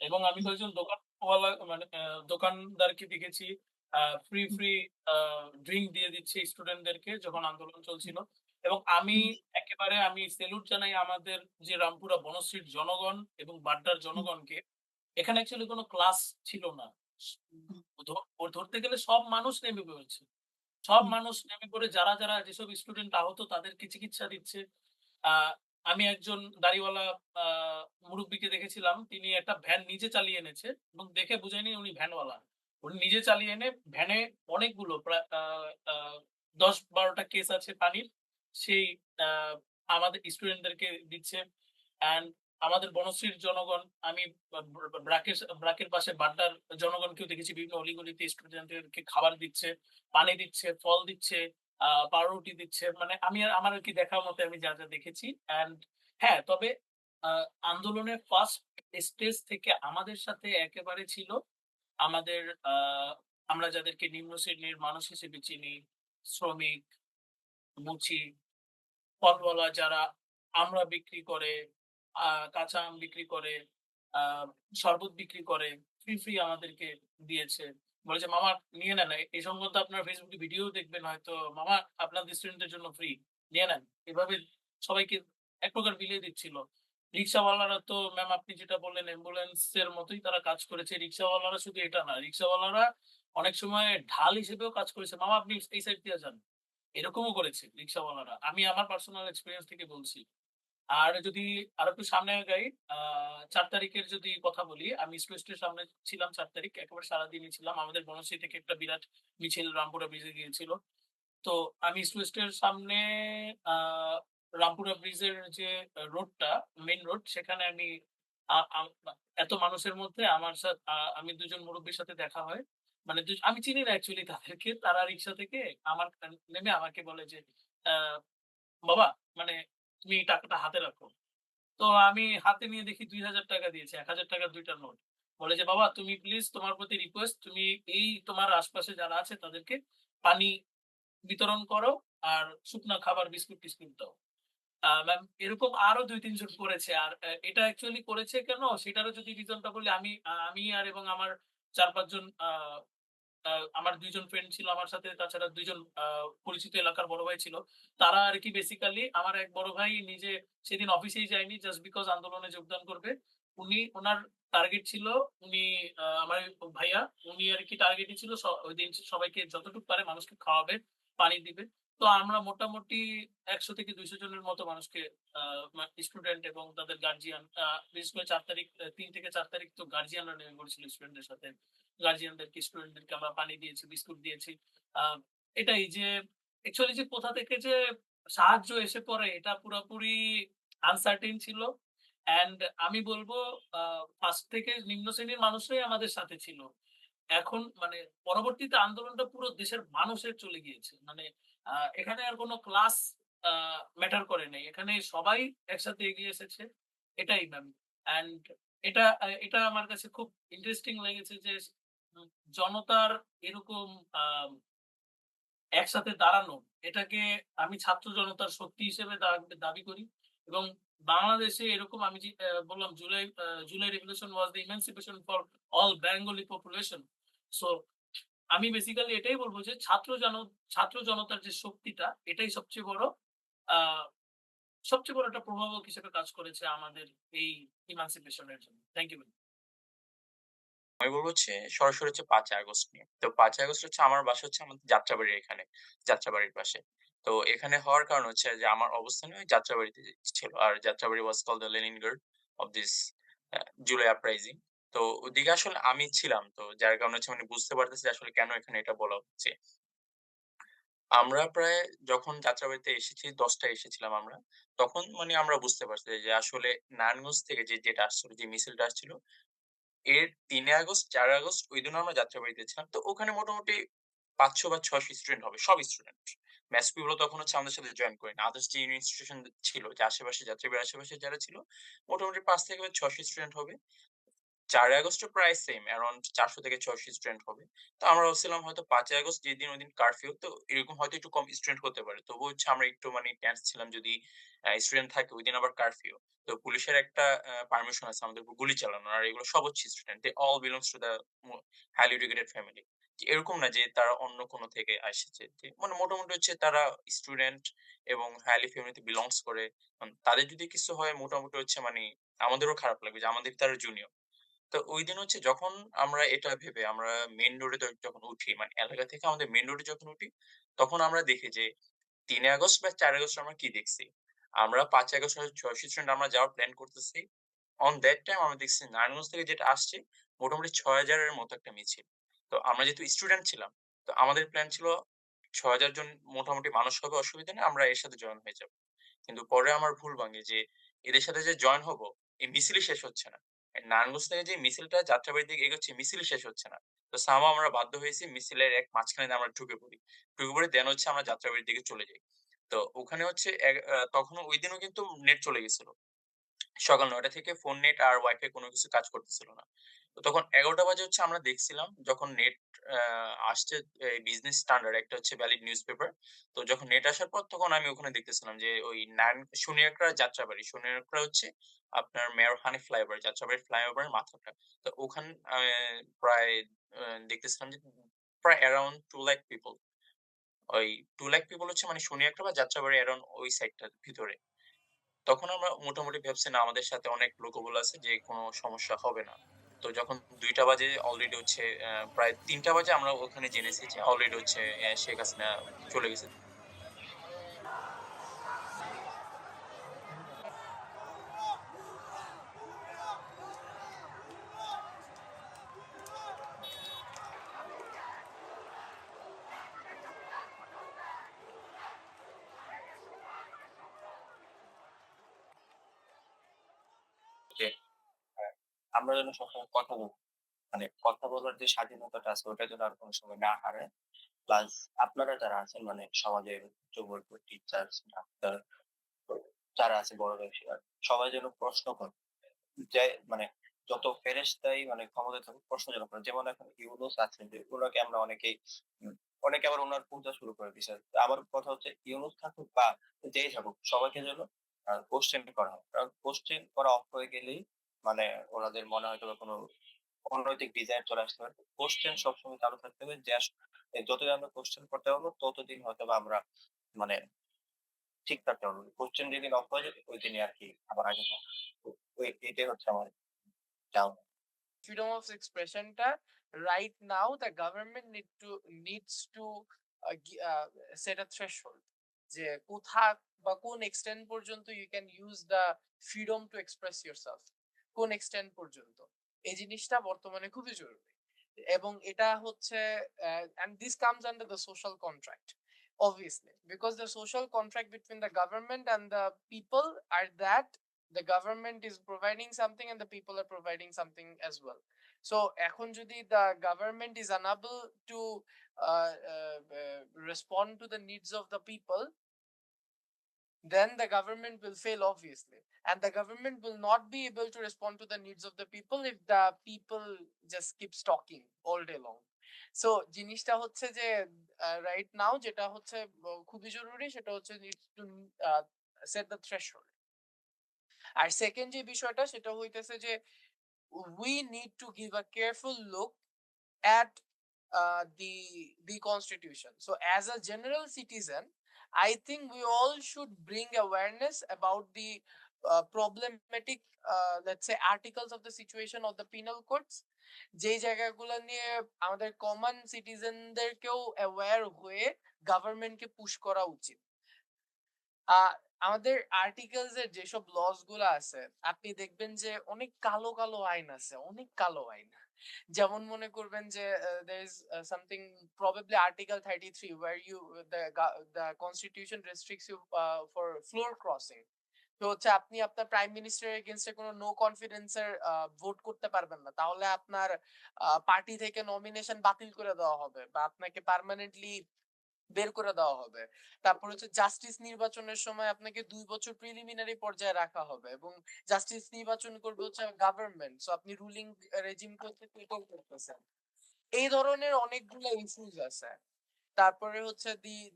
এবং আমি কয়েকজন দোকানওয়ালা মানে দোকানদারকে দেখেছি ফ্রি আ ড্রিংক দিয়ে দিচ্ছে স্টুডেন্টদেরকে যখন আন্দোলন চলছিল। এবং আমি সেলুট জানাই আমাদের যে রামপুরা বনশ্রীর জনগণ এবং বাড্ডার জনগণকে। এখানে অ্যাকচুয়ালি কোন ক্লাস ছিল না। স ধ ধরতে গেলে সব মানুষ নেমে পড়েছে। সব মানুষ নেমে পড়ে যারা যেসব স্টুডেন্ট আহত তাদেরকে চিকিৎসা দিচ্ছে। আ আমি একজন দাড়িওয়ালা মুরব্বিকে দেখেছিলাম, তিনি একটা ভ্যান নিজে চালিয়ে এনেছে এবং দেখে বুঝায়নি উনি ভ্যানওয়ালা। উনি নিজে চালিয়ে এনে ভ্যানে অনেকগুলো প্রায় ১০-১২টা কেস আছে পানির। সেই আ আমাদের স্টুডেন্টদেরকে দিচ্ছে। অ্যান্ড আমাদের বনশ্রীর জনগণ, আমি ব্রাকের পাশে বাড্ডার জনগণকেও দেখেছি বিভিন্ন অলিগলিতে স্টুডেন্টদেরকে খাবার দিচ্ছে, পানি দিচ্ছে, ফল দিচ্ছে, পাউরুটি দিচ্ছে। মানে আমার আরকি দেখার মতো আমি যা, যা দেখেছি। অ্যান্ড হ্যাঁ, তবে আ আন্দোলনের ফার্স্ট স্টেজ থেকে আমাদের সাথে একেবারে ছিল আমাদের আ আমরা যাদেরকে নিম্ন শ্রেণীর মানুষ হিসেবে চিনি, শ্রমিক, মুচি, ফলওয়ালা যারা আমড়া বিক্রি করে, আ কাঁচা আম বিক্রি করে, আ শরবত বিক্রি করে, ফ্রি আমাদেরকে দিয়েছে। বলেছে, "মামা নিয়ে নেন। এই সংক্রান্ত আপনার ফেসবুকে ভিডিও দেখবেন হয়তো। মামা আপনাদের স্টুডেন্টদের জন্য ফ্রি। নিয়ে নেন।" এভাবে সবাইকে এক প্রকার বিলিয়ে দিচ্ছিল। রিক্শাওয়ালারা তো ম্যাম আপনি যেটা বললেন অ্যাম্বুলেন্সের মতোই তারা কাজ করেছে। রিক্শাওয়ালারা শুধু এটা না, রিক্শাওয়ালারা অনেক সময় ঢাল হিসেবেও কাজ করেছে। "মামা আপনি এই সাইড দিয়ে যান।" এরকমও করেছে রিক্শাওয়ালারা। আমি আমার পার্সোনাল এক্সপেরিয়েন্স থেকে বলছি। আর যদি আরেকটু সামনে আগাই, আ ৪ তারিখের যদি কথা বলি, আমি স্কুলের সামনে ছিলাম ৪ তারিখ। একেবারে সারাদিনই ছিলাম। আমাদের বনশ্রী থেকে একটা বিরাট মিছিল রামপুরা ব্রিজে গিয়েছিল। তো আমি স্কুলের সামনে আ রামপুরা ব্রিজের যে রোডটা, মেইন রোড, সেখানে আমি আ আম এত মানুষের মধ্যে আমি ২ জন মুরুব্বির সাথে দেখা হয়। মানে আমি চিনি না অ্যাকচুয়ালি তাদেরকে। তারা রিক্সা থেকে আমার নেমে আমাকে বলে যে, আ "বাবা, মানে তুমি টাকাটা হাতে রাখো।" তো আমি হাতে নিয়ে দেখি ৳২,০০০ দিয়েছে। ৳১,০০০ র ২ টা নোট। বলে যে, "বাবা তুমি প্লিজ, তোমার প্রতি রিকোয়েস্ট, তুমি এই তোমার আশপাশে যারা আছে তাদেরকে পানি বিতরণ করো আর শুকনা খাবার বিস্কুট-টিস্কুট দাও।" ম্যাম এরকম আরো ২-৩ জন করেছে। আর এটা অ্যাকচুয়ালি করেছে কেন সেটারও যদি রিজনটা বলি, আমি এবং আমার ৪-৫ জন আ আমার ২ জন ফ্রেন্ড ছিল আমার সাথে। তাছাড়া ২ জন পরিচিত এলাকার বড় ভাই ছিল। তারা আরকি বেসিক্যালি, আমার এক বড় ভাই নিজে সেদিন অফিসেই যায়নি জাস্ট বিকজ আন্দোলনে যোগদান করবে। উনার টার্গেট ছিল, উনি আমার ওই ভাইয়া, উনি আরকি টার্গেটই ছিল ওইদিন সবাইকে যতটুকু পারে মানুষকে খাওয়াবে, পানি দিবে। তো আমরা মোটামুটি ১০০ থেকে ২০০ জনের মতো মানুষকে, আ স্টুডেন্ট এবং তাদের গার্ডিয়ান, বিশেষ করে ৪ তারিখ, ৩ থেকে ৪ তারিখ তো গার্ডিয়ানরা নেমে পড়েছিল স্টুডেন্টদের সাথে। গার্ডিয়ানদেরকে, স্টুডেন্টদেরকে আমরা পানি দিয়েছি, বিস্কুট দিয়েছি। আ এটাই যে অ্যাকচুয়ালি যে কোথা থেকে যে সাহায্য এসে পড়ে এটা পুরাপুরি আনসার্টেইন ছিল। অ্যান্ড আমি বলব আ ফার্স্ট থেকে নিম্ন শ্রেণীর মানুষরাই আমাদের সাথে ছিল। এখন মানে পরবর্তীতে আন্দোলনটা পুরো দেশের মানুষের চলে গিয়েছে। মানে এখানে আর কোন ক্লাস আ ম্যাটার করে নাই। এখানে সবাই একসাথে এগিয়ে এসেছে। এটাই ম্যাম। অ্যান্ড এটা আমার কাছে খুব ইন্টারেস্টিং লেগেছে যে উম জনতার এরকম আ একসাথে দাঁড়ানো, এটাকে আমি ছাত্র জনতার শক্তি হিসেবে দাবি করি। এবং বাংলাদেশে এরকম, আমি যে বললাম July revolution was the emancipation for all Bengali population. So আমি বেসিক্যালি এটাই বলব যে ছাত্র জনতার যে শক্তিটা, এটাই আ সবচেয়ে বড় একটা প্রভাবক হিসেবে কাজ করেছে আমাদের এই ইমানসিপেশন এর জন্য। Thank you. আমি বলব হচ্ছে সরাসরি হচ্ছে ৫ই আগস্ট নিয়ে। তো ৫ই আগস্ট হচ্ছে আমার বাসা হচ্ছে আমাদের যাত্রাবাড়ির এখানে। যাত্রাবাড়ির পাশে। তো এখানে হওয়ার কারণ হচ্ছে যে আমার অবস্থান ওই যাত্রাবাড়িতে ছিল। আর Jatrabari was called the Leningrad of this July uprising. তো ওদিকে আসলে আমি ছিলাম। তো যার কারণে হচ্ছে মানে বুঝতে পারতেছি যে আসলে কেন এখানে এটা বলা হচ্ছে। আমরা প্রায় যখন যাত্রাবাড়িতে এসেছি ১০ টায় এসেছিলাম আমরা। তখন মানে আমরা বুঝতে পারছি যে আসলে নারায়ণগঞ্জ থেকে যেটা আসছিল, যে মিছিলটা আসছিল, এর ৩ আগস্ট, ৪ আগস্ট ওইদিনও আমরা যাত্রাবাড়িতে ছিলাম। তো ওখানে মোটামুটি ৫০০ বা ৬০০ স্টুডেন্ট হবে। সব স্টুডেন্ট। ম্যাথস গুলো তখন হচ্ছে আমাদের সাথে জয়েন করেনি। আদার্স যে ইনস্টিটিউশন ছিল, যে আশেপাশে যাত্রাবাড়ির আশেপাশে যারা ছিল, মোটামুটি ৫ থেকে ৬০০ স্টুডেন্ট হবে। ৪ আগস্টও প্রায় সেম অ্যারাউন্ড ৪০০ থেকে ৬০০ স্টুডেন্ট হবে। তো আমরা ভাবছিলাম হয়তো ৫ আগস্ট যেদিন ওইদিন কারফিউ, তো এরকম হয়তো একটু কম স্টুডেন্ট হতে পারে। তবুও হচ্ছে আমরা একটু মানে টেন্স ছিলাম, যদি স্টুডেন্ট থাকে ওইদিন আবার কারফিউ। তো পুলিশের একটা পারমিশন আছে আমাদের উপর গুলি চালানোর। আর এগুলো সব হচ্ছে student. They all belongs to the highly educated family. এরকম না যে তারা অন্য কোনো থেকে এসেছে। যে মানে মোটামুটি হচ্ছে তারা স্টুডেন্ট এবং হাইলি ফ্যামিলিতে বিলংস করে। তাদের যদি কিছু হয় মোটামুটি হচ্ছে মানে আমাদেরও খারাপ লাগবে যে আমাদের তারা জুনিয়র। তো ঐদিন হচ্ছে যখন আমরা এটা ভেবে আমরা মেইন রোডে যখন উঠি, মানে এলাকা থেকে আমাদের মেইন রোডে যখন উঠি, তখন আমরা দেখি যে ৩ আগস্ট বা ৪ আগস্ট আমরা কি দেখছি? আমরা ৫ আগস্ট ৬০০ স্টুডেন্ট আমরা যাওয়ার প্ল্যান করতেছি। অন দ্যাট টাইম আমরা দেখছি নারায়ণগঞ্জ থেকে যেটা আসছে মোটামুটি ৬,০০০ এর মতো একটা মিছিল। তো আমরা যেহেতু স্টুডেন্ট ছিলাম, তো আমাদের প্ল্যান ছিল ৬,০০০ জন মোটামুটি মানুষ হবে, অসুবিধা নেই, আমরা এর সাথে জয়েন হয়ে যাব। কিন্তু পরে আমার ভুল ভাঙে যে এদের সাথে যে জয়েন হব, এই মিছিলই শেষ হচ্ছে না। নারায়ণগঞ্জ থেকে যে মিছিলটা যাত্রাবাড়ির দিকে এগোচ্ছে, মিছিলই শেষ হচ্ছে না। তো somehow আমরা বাধ্য হয়েছি মিছিলের এক মাঝখানে দিয়ে আমরা ঢুকে পড়ি। ঢুকে পড়ে দেন হচ্ছে আমরা যাত্রাবাড়ির দিকে চলে যাই। তো ওখানে হচ্ছে তখনও ঐদিনও কিন্তু নেট চলে গেছিল। সকাল ৯টা থেকে ফোন নেট আর ওয়াইফাই কোনো কিছু কাজ করতেছিল না। তো তখন ১১টা বাজে হচ্ছে আমরা দেখছিলাম যখন নেট আ আসছে, এই বিজনেস স্ট্যান্ডার্ড একটা হচ্ছে ভ্যালিড নিউজপেপার। তো যখন নেট আসার পর তখন আমি ওখানে দেখতেছিলাম যে ওই শনিয়াকড়া যাত্রাবাড়ি। শনিয়াকড়া হচ্ছে আপনার মেয়র হানিফ ফ্লাইওভার, যাত্রাবাড়ি ফ্লাইওভারের মাথাটা। তো প্রায় দেখতেছিলাম যে প্রায় অ্যারাউন্ড 2 লাখ পিপল। ওই 2 লাখ পিপল হচ্ছে মানে শনিয়াকড়া বা যাত্রাবাড়ি অ্যারাউন্ড ওই সাইডটার ভিতরে। তখন আমরা মোটামুটি ভাবছি না আমাদের সাথে অনেক লোকবল আছে যে কোনো সমস্যা হবে না। তো যখন ২টা বাজে অলরেডি হচ্ছে প্রায় ৩টা বাজে আমরা ওখানে জেনেছি যে অলরেডি হচ্ছে শেখ হাসিনা চলে গেছে। যে আমরা যেন সবসময় কথা বলি। মানে কথা বলার যে স্বাধীনতাটা আছে ওটা যেন আর কোনো সময় না হারায়। প্লাস আপনারা যারা আছেন মানে সমাজের যোগ্য টিচার, ডাক্তার, তো যারা আছে বড় ব্যবসায়ী সবাই যেন প্রশ্ন করে। যে মানে যত ফেরেশতাই মানে ক্ষমতায় থাকুক প্রশ্ন যেন করে। যেমন এখন ইউনূস আছেন যে উনাকে আমরা অনেকেই অনেকে আবার উনার পূজা শুরু করে দিছে। তো আমার কথা হচ্ছে ইউনূস থাকুক বা যেই থাকুক সবাইকে যেন কোয়েশ্চেন করা হয়। কারণ কোয়েশ্চেন করা অফ হয়ে গেলেই মানে ওনাদের মনে হয়তোবা কোনো অনৈতিক ডিজায়ার চলে আসতে পারে। কোয়েশ্চেন সবসময় চালু থাকতে হবে যে যতদিন আমরা কোয়েশ্চেন করতে পারবো ততদিন হয়তোবা আমরা মানে ঠিক থাকতে পারবো। কোয়েশ্চেন যেদিন অফ হয়ে যাবে ওইদিনই আরকি আবার আগের মতো। তো এটাই হচ্ছে আমার চাওয়া। freedom of expression টা right now the government needs to set a threshold যে কোথা বা কোন extent পর্যন্ত you can use the freedom to express yourself কোন extent পর্যন্ত এই জিনিসটা বর্তমানে খুবই জরুরি এবং এটা হচ্ছে and this comes under the social contract obviously because the social contract between the government and the people are that the government is providing something and the people are providing something as well so এখন যদি the government is unable to respond to the needs of the people then the government will fail obviously and the government will not be able to respond to the needs of the people if the people just keeps talking all day long so জিনিসটা হচ্ছে যে right now যেটা হচ্ছে খুবই জরুরি সেটা হচ্ছে needs to set the threshold আর সেকেন্ড যে বিষয়টা সেটা হইতেছে যে we need to give a careful look at the constitution so as a general citizen I think we all should bring awareness about the problematic let's say articles of the situation of the penal codes যে জায়গাগুলো নিয়ে আমাদের common সিটিজেনদেরকেও aware হয়ে গভর্নমেন্টকে push করা উচিত আমাদের articles এর যেসব লস গুলো আছে আপনি দেখবেন যে অনেক কালো কালো আইন আছে অনেক কালো আইন যেমন মনে করবেন যে there is something probably article 33 where the constitution restricts you for floor crossing তো হচ্ছে আপনি আপনার প্রাইম মিনিস্টারের এগেইনস্টে কোনো নো কনফিডেন্সের ভোট করতে পারবেন না তাহলে আপনার পার্টি থেকে নমিনেশন বাতিল করে দেওয়া হবে বা আপনাকে পার্মানেন্টলি বের করে দেওয়া হবে তারপর হচ্ছে জাস্টিস নির্বাচনের সময় আপনাকে 2 বছর প্রিলিমিনারি পর্যায়ে রাখা হবে এবং জাস্টিস নির্বাচন করবে হচ্ছে গভর্নমেন্ট সো আপনি রুলিং রেজিম করতেছেন এই ধরনের অনেকগুলো ইস্যুস আছে তারপরে হচ্ছে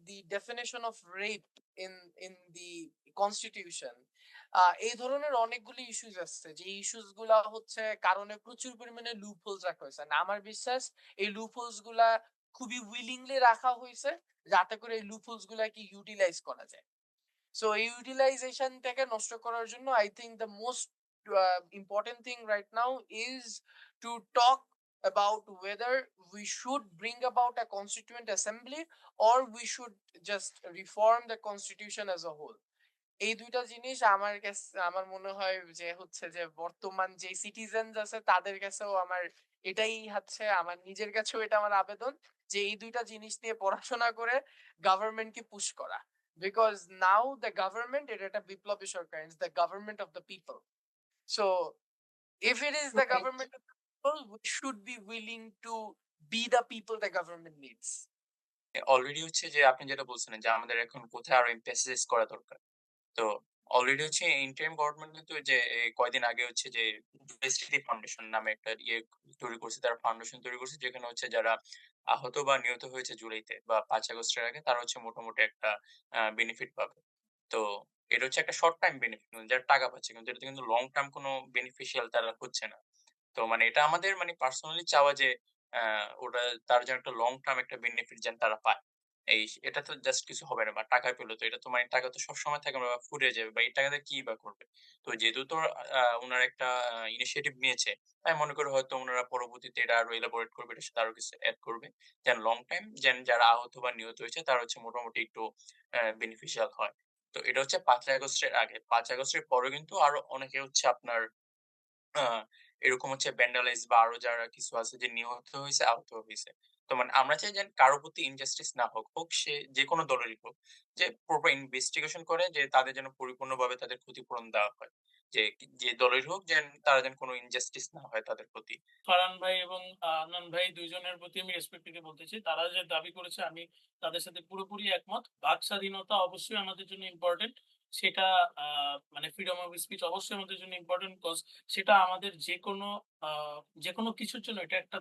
the definition of rape in the constitution এই ধরনের অনেকগুলো ইস্যুস আছে যে ইস্যুস গুলা হচ্ছে কারণে প্রচুর পরিমাণে লুপ হোলস রাখা হয়েছে না আমার বিশ্বাস এই লুপ হোলস গুলা খুবই উইলিংলি রাখা হয়েছে যাতে করে এই লুপ হোলস গুলাকে ইউটিলাইজ করা যায় সো এই ইউটিলাইজেশনটাকে নষ্ট করার জন্য I think the most important thing right now is to talk about whether we should bring about a constituent assembly or we should just reform the constitution as a whole এই ২ টা জিনিস আমার মনে হয় যে হচ্ছে যে বর্তমান যে সিটিজেনস আছে তাদের কাছেও এটাই হচ্ছে আমার নিজের কাছেও এটা আমার আবেদন যে এই ২ টা জিনিস নিয়ে পড়াশোনা করে গভর্নমেন্টকে পুশ করা। বিকজ নাও দ্য গভর্নমেন্ট এটা একটা বিপ্লবী সরকার, it's the government of the people. So if it is the Right. government of the people, we should be willing to be the people the government needs. Already হচ্ছে যে আপনি যেটা বলছিলেন যে আমাদের এখন কোথায় আরো এমফেসিস করা দরকার। তো অলরেডি হচ্ছে ইন্টারিম গভর্নমেন্ট কিন্তু যে কয়দিন আগে হচ্ছে যে স্মৃতি ফাউন্ডেশন নামে একটা তৈরি করছে, তারা ফাউন্ডেশন তৈরি করছে যেখানে হচ্ছে যারা আহত বা নিহত হয়েছে জুলাইতে বা ৫ আগস্টের আগে তারা হচ্ছে মোটামুটি একটা বেনিফিট পাবে। তো এটা হচ্ছে একটা শর্ট টাইম বেনিফিট, যারা টাকা পাচ্ছে, কিন্তু এটাতে কিন্তু লং টার্ম কোনো বেনিফিশিয়াল তারা হচ্ছে না। তো মানে এটা আমাদের মানে পার্সোনালি চাওয়া যে ওটা তার যেন একটা লং টার্ম একটা বেনিফিট যেন তারা পায়। এটা তো জাস্ট কিছু হবে না বা টাকা পেলো তো এটা তো মানে টাকা তো সবসময় থাকবে না বা ফুরিয়ে যাবে বা এই টাকা দিয়ে কি বা করবে। তো যেহেতু তো উনারা একটা ইনিশিয়েটিভ নিয়েছে, আমি মনে করি হয়তো উনারা পরবর্তীতে এটা আরো এলাবোরেট করবে, এটার সাথে আরো কিছু এড করবে। যেন লং টাইম যেন যারা আহত বা নিহত হয়েছে তারা হচ্ছে মোটামুটি একটু বেনিফিশিয়াল হয়। তো এটা হচ্ছে ৫ আগস্টের আগে। ৫ আগস্টের পরে কিন্তু আরো অনেকে হচ্ছে আপনার আ এরকম হচ্ছে ভ্যান্ডালাইজ বা আরো যারা কিছু আছে যে নিহত হইছে, আহত হইছে। তো মানে আমরা চাই যেন কারো প্রতি ইনজাস্টিস না হোক। হোক সে যেকোনো দলেরই হোক। যে প্রপার ইনভেস্টিগেশন করে যে তাদের যেন পরিপূর্ণভাবে তাদের ক্ষতিপূরণ দেওয়া হয়। যে দলেরই হোক তারা যেন কোনো ইনজাস্টিস না হয় তাদের প্রতি। ফারহান ভাই এবং আদনান ভাই ২ জনের প্রতি আমি রেসপেক্ট রেখে বলতে চাই। তারা যে দাবি করেছে আমি তাদের সাথে পুরোপুরি একমত। বাক স্বাধীনতা অবশ্যই আমাদের জন্য ইম্পোর্টেন্ট। সেটা আ মানে ফ্রিডম অফ স্পিচ অবশ্যই আমাদের জন্য ইম্পোর্টেন্ট কজ সেটা আমাদের আ যেকোনো কিছুর জন্য এটা একটা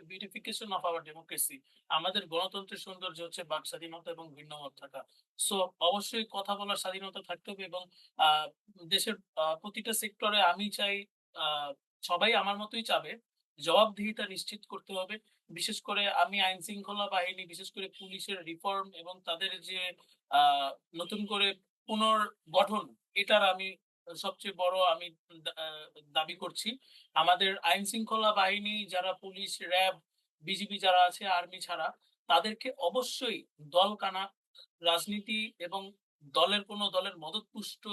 বিউটিফিকেশন অফ আওয়ার ডেমোক্রেসি। আমাদের গণতন্ত্রের সৌন্দর্য হচ্ছে বাক স্বাধীনতা এবং ভিন্ন মত থাকা। সো অবশ্যই কথা বলার স্বাধীনতা থাকতে হবে এবং আ দেশের প্রতিটা সেক্টরে আমি চাই আ সবাই আমার মতোই চাবে। জবাবদিহিতা নিশ্চিত করতে হবে। বিশেষ করে আমি আইনশৃঙ্খলা বাহিনী, বিশেষ করে পুলিশের রিফর্ম এবং তাদের যে আ নতুন করে পুনর্গঠন, এটার আমি সবচেয়ে বড় আমি দাবি করছি। আমাদের আইনশৃঙ্খলা বাহিনী যারা পুলিশ, র‍্যাব, বিজিবি যারা আছে আর্মি ছাড়া, তাদেরকে অবশ্যই দলকানা রাজনীতি এবং দলের মদতপুষ্ট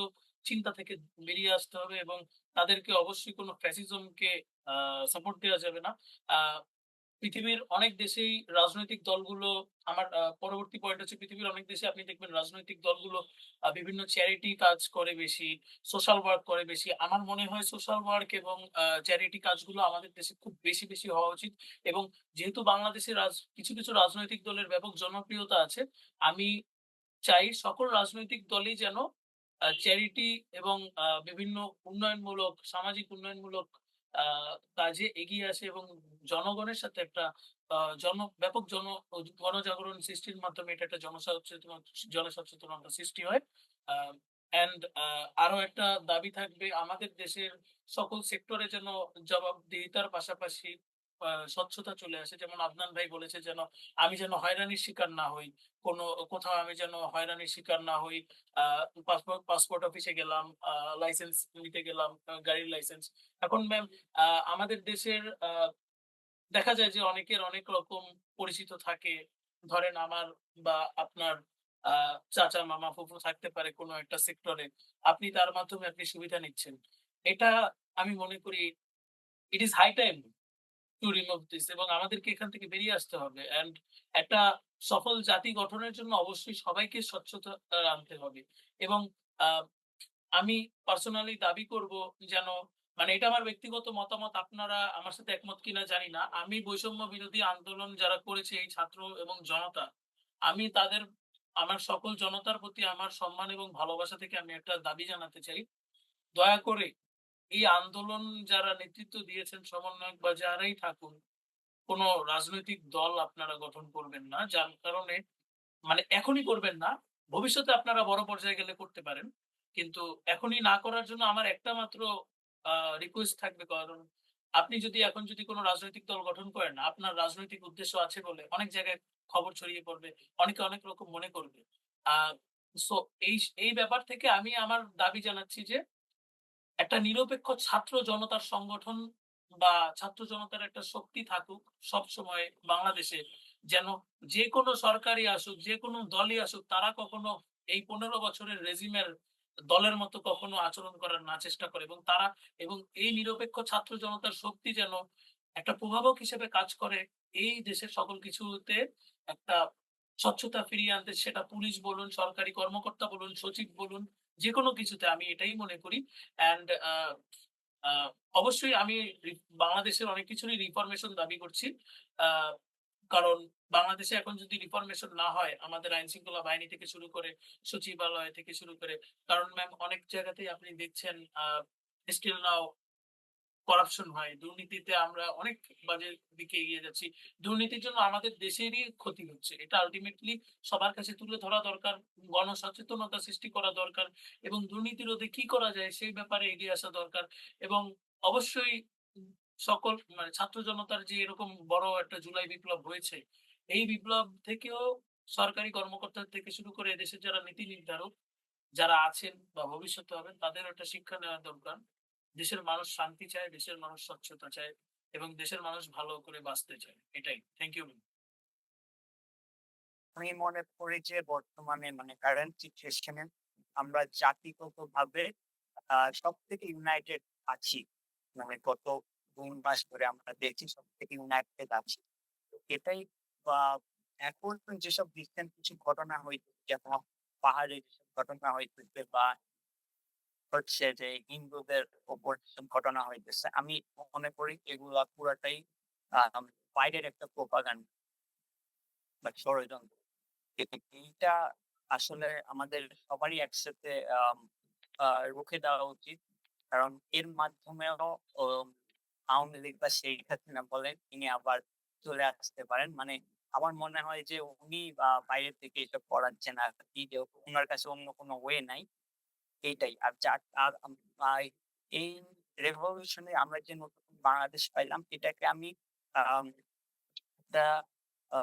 চিন্তা থেকে বেরিয়ে আসতে হবে এবং তাদেরকে অবশ্যই কোনো ফ্যাসিজমকে আ সাপোর্ট দেওয়া যাবে না। আ পৃথিবীর অনেক দেশেই রাজনৈতিক দলগুলো পরবর্তী পয়েন্ট হচ্ছে পৃথিবীর অনেক দেশে আপনি দেখবেন রাজনৈতিক দলগুলো বিভিন্ন চ্যারিটি কাজ করে বেশি, সোশ্যাল ওয়ার্ক করে বেশি। আমার মনে হয় সোশ্যাল ওয়ার্ক এবং চ্যারিটি কাজগুলো আমাদের দেশে খুব বেশি হওয়া উচিত এবং যেহেতু বাংলাদেশে কিছু রাজনৈতিক দলের ব্যাপক জনপ্রিয়তা আছে, আমি চাই সকল রাজনৈতিক দলই যেন চ্যারিটি এবং বিভিন্ন সামাজিক উন্নয়নমূলক আ কাজে এগিয়ে আসে এবং জনগণের সাথে একটা আ জন ব্যাপক গণজাগরণ সৃষ্টির মাধ্যমে এটা একটা জনসচেতনতা সৃষ্টি হয়। আ অ্যান্ড আরো একটা দাবি থাকবে আমাদের দেশের সকল সেক্টরে যেন জবাবদিহিতার পাশাপাশি স্বচ্ছতা চলে আসে। যেমন আদনান ভাই বলেছে যেন আমি যেন হয়রানির শিকার না হই। কোথাও আমি যেন হয়রানির শিকার না হই। আ পাসপোর্ট অফিসে গেলাম, লাইসেন্স নিতে গেলাম, গাড়ির লাইসেন্স। এখন ম্যাম আমাদের দেশের দেখা যায় যে অনেকের অনেক রকম পরিচিত থাকে। ধরেন আমার বা আপনার আ চাচা, মামা, ফুফু থাকতে পারে কোনো একটা সেক্টরে। আপনি তার মাধ্যমে আপনি সুবিধা নিচ্ছেন। এটা আমি মনে করি it is high time to remove this এবং আমাদেরকে এখান থেকে বেরিয়ে আসতে হবে। অ্যান্ড একটা সফল জাতি গঠনের জন্য অবশ্যই সবাইকে স্বচ্ছতা আনতে হবে। এবং আ আমি পার্সোনালি দাবি করব যেন মানে এটা আমার ব্যক্তিগত মতামত, আপনারা আমার সাথে একমত কিনা জানি না। আমি বৈষম্য বিরোধী আন্দোলন যারা করেছে এই ছাত্র এবং জনতা, আমি আমার সকল জনতার প্রতি আমার সম্মান এবং ভালোবাসা থেকে আমি একটা দাবি জানাতে চাই। দয়া করে এই আন্দোলন যারা নেতৃত্ব দিয়েছেন সমন্বয়ক বা যারাই থাকুন, কোন রাজনৈতিক দল আপনারা গঠন করবেন না। যার কারণে মানে এখনই করবেন না। ভবিষ্যতে আপনারা বড় পর্যায়ে গেলে করতে পারেন। কিন্তু এখনই না করার জন্য আমার একটা মাত্র আ রিকোয়েস্ট থাকবে, কারণ আপনি যদি কোন রাজনৈতিক দল গঠন করেন, আপনার রাজনৈতিক উদ্দেশ্য আছে বলে অনেক জায়গায় খবর ছড়িয়ে পড়বে। অনেকে অনেক রকম মনে করবে। আ সো এই ব্যাপার থেকে আমি আমার দাবি জানাচ্ছি যে একটা নিরপেক্ষ ছাত্র জনতার সংগঠন বা ছাত্র জনতার একটা শক্তি থাকুক সবসময় বাংলাদেশে, যেন যেকোনো সরকারই আসুক, যেকোনো দলই আসুক, তারা কখনো এই 15 বছরের রেজিমের দলের মতো কখনো আচরণ করার না চেষ্টা করে, এবং এই নিরপেক্ষ ছাত্র জনতার শক্তি যেন একটা প্রভাবক হিসেবে কাজ করে এই দেশের সকল কিছুতে একটা স্বচ্ছতা ফিরিয়ে আনতে, সেটা পুলিশ বলুন, সরকারি কর্মকর্তা বলুন, সচিব বলুন, যেকোনো কিছুতে আমি এটাই মনে করি। অ্যান্ড আ অবশ্যই আমি বাংলাদেশের অনেক কিছুরই রিফরমেশন দাবি করছি। আ কারণ বাংলাদেশে এখন যদি রিফরমেশন না হয়, আমাদের আইন শৃঙ্খলা বাহিনী থেকে শুরু করে, সচিবালয় থেকে শুরু করে, কারণ ম্যাম অনেক জায়গাতেই আপনি দেখছেন স্টিল নাও করাপশন হয়। দুর্নীতিতে আমরা অনেক বাজে দিকে এগিয়ে যাচ্ছি। দুর্নীতির জন্য আমাদের দেশেরই ক্ষতি হচ্ছে। এটা আল্টিমেটলি সবার কাছে তুলে ধরা দরকার, গণসচেতনতা সৃষ্টি করা দরকার এবং দুর্নীতি রোধে কি করা যায় সেই ব্যাপারে এগিয়ে আসা দরকার এবং অবশ্যই সকল মানে ছাত্র জনতার যে এরকম বড় একটা জুলাই বিপ্লব হয়েছে, এই বিপ্লব থেকেও সরকারি কর্মকর্তা থেকে শুরু করে এদেশের যারা নীতি নির্ধারক যারা আছেন বা ভবিষ্যতে হবেন তাদেরও একটা শিক্ষা নেওয়া দরকার। দেশের মানুষ শান্তি চায়, দেশের মানুষ স্বচ্ছতা চায় এবং দেশের মানুষ ভালো করে বাঁচতে চায়। এটাই। Thank you ma'am. আমি মনে করি যে বর্তমানে মানে কারেন্ট সিচুয়েশনে আমরা জাতিগতভাবে সবথেকে ইউনাইটেড আছি। মানে গত ২ মাস ধরে আমরা দেখছি সবথেকে ইউনাইটেড আছি। তো এটাই বা এখন যেসব রিসেন্ট কিছু ঘটনা হইতেছে, যেমন পাহাড়ে যেসব ঘটনা হইতেছে বা হচ্ছে যে হিন্দুদের উপর যেসব ঘটনা হইতেছে, আমি মনে করি এগুলা পুরাটাই বাইরের একটা প্রোপাগান্ডা বা ষড়যন্ত্র। এইটা আসলে আমাদের সবারই একসাথে রুখে দেওয়া উচিত। কারণ এর মাধ্যমেও আওয়ামী লীগ বা শেখ হাসিনা বলেন তিনি আবার চলে আসতে পারেন। মানে আমার মনে হয় যে উনি বাইরে থেকে এসব করাচ্ছেন আরকি, যে উনার কাছে অন্য কোনো ওয়ে নাই। এইটাই। আর এই রেভলিউশনে আমরা যে নতুন বাংলাদেশ পাইলাম এটাকে আমি আম একটা আ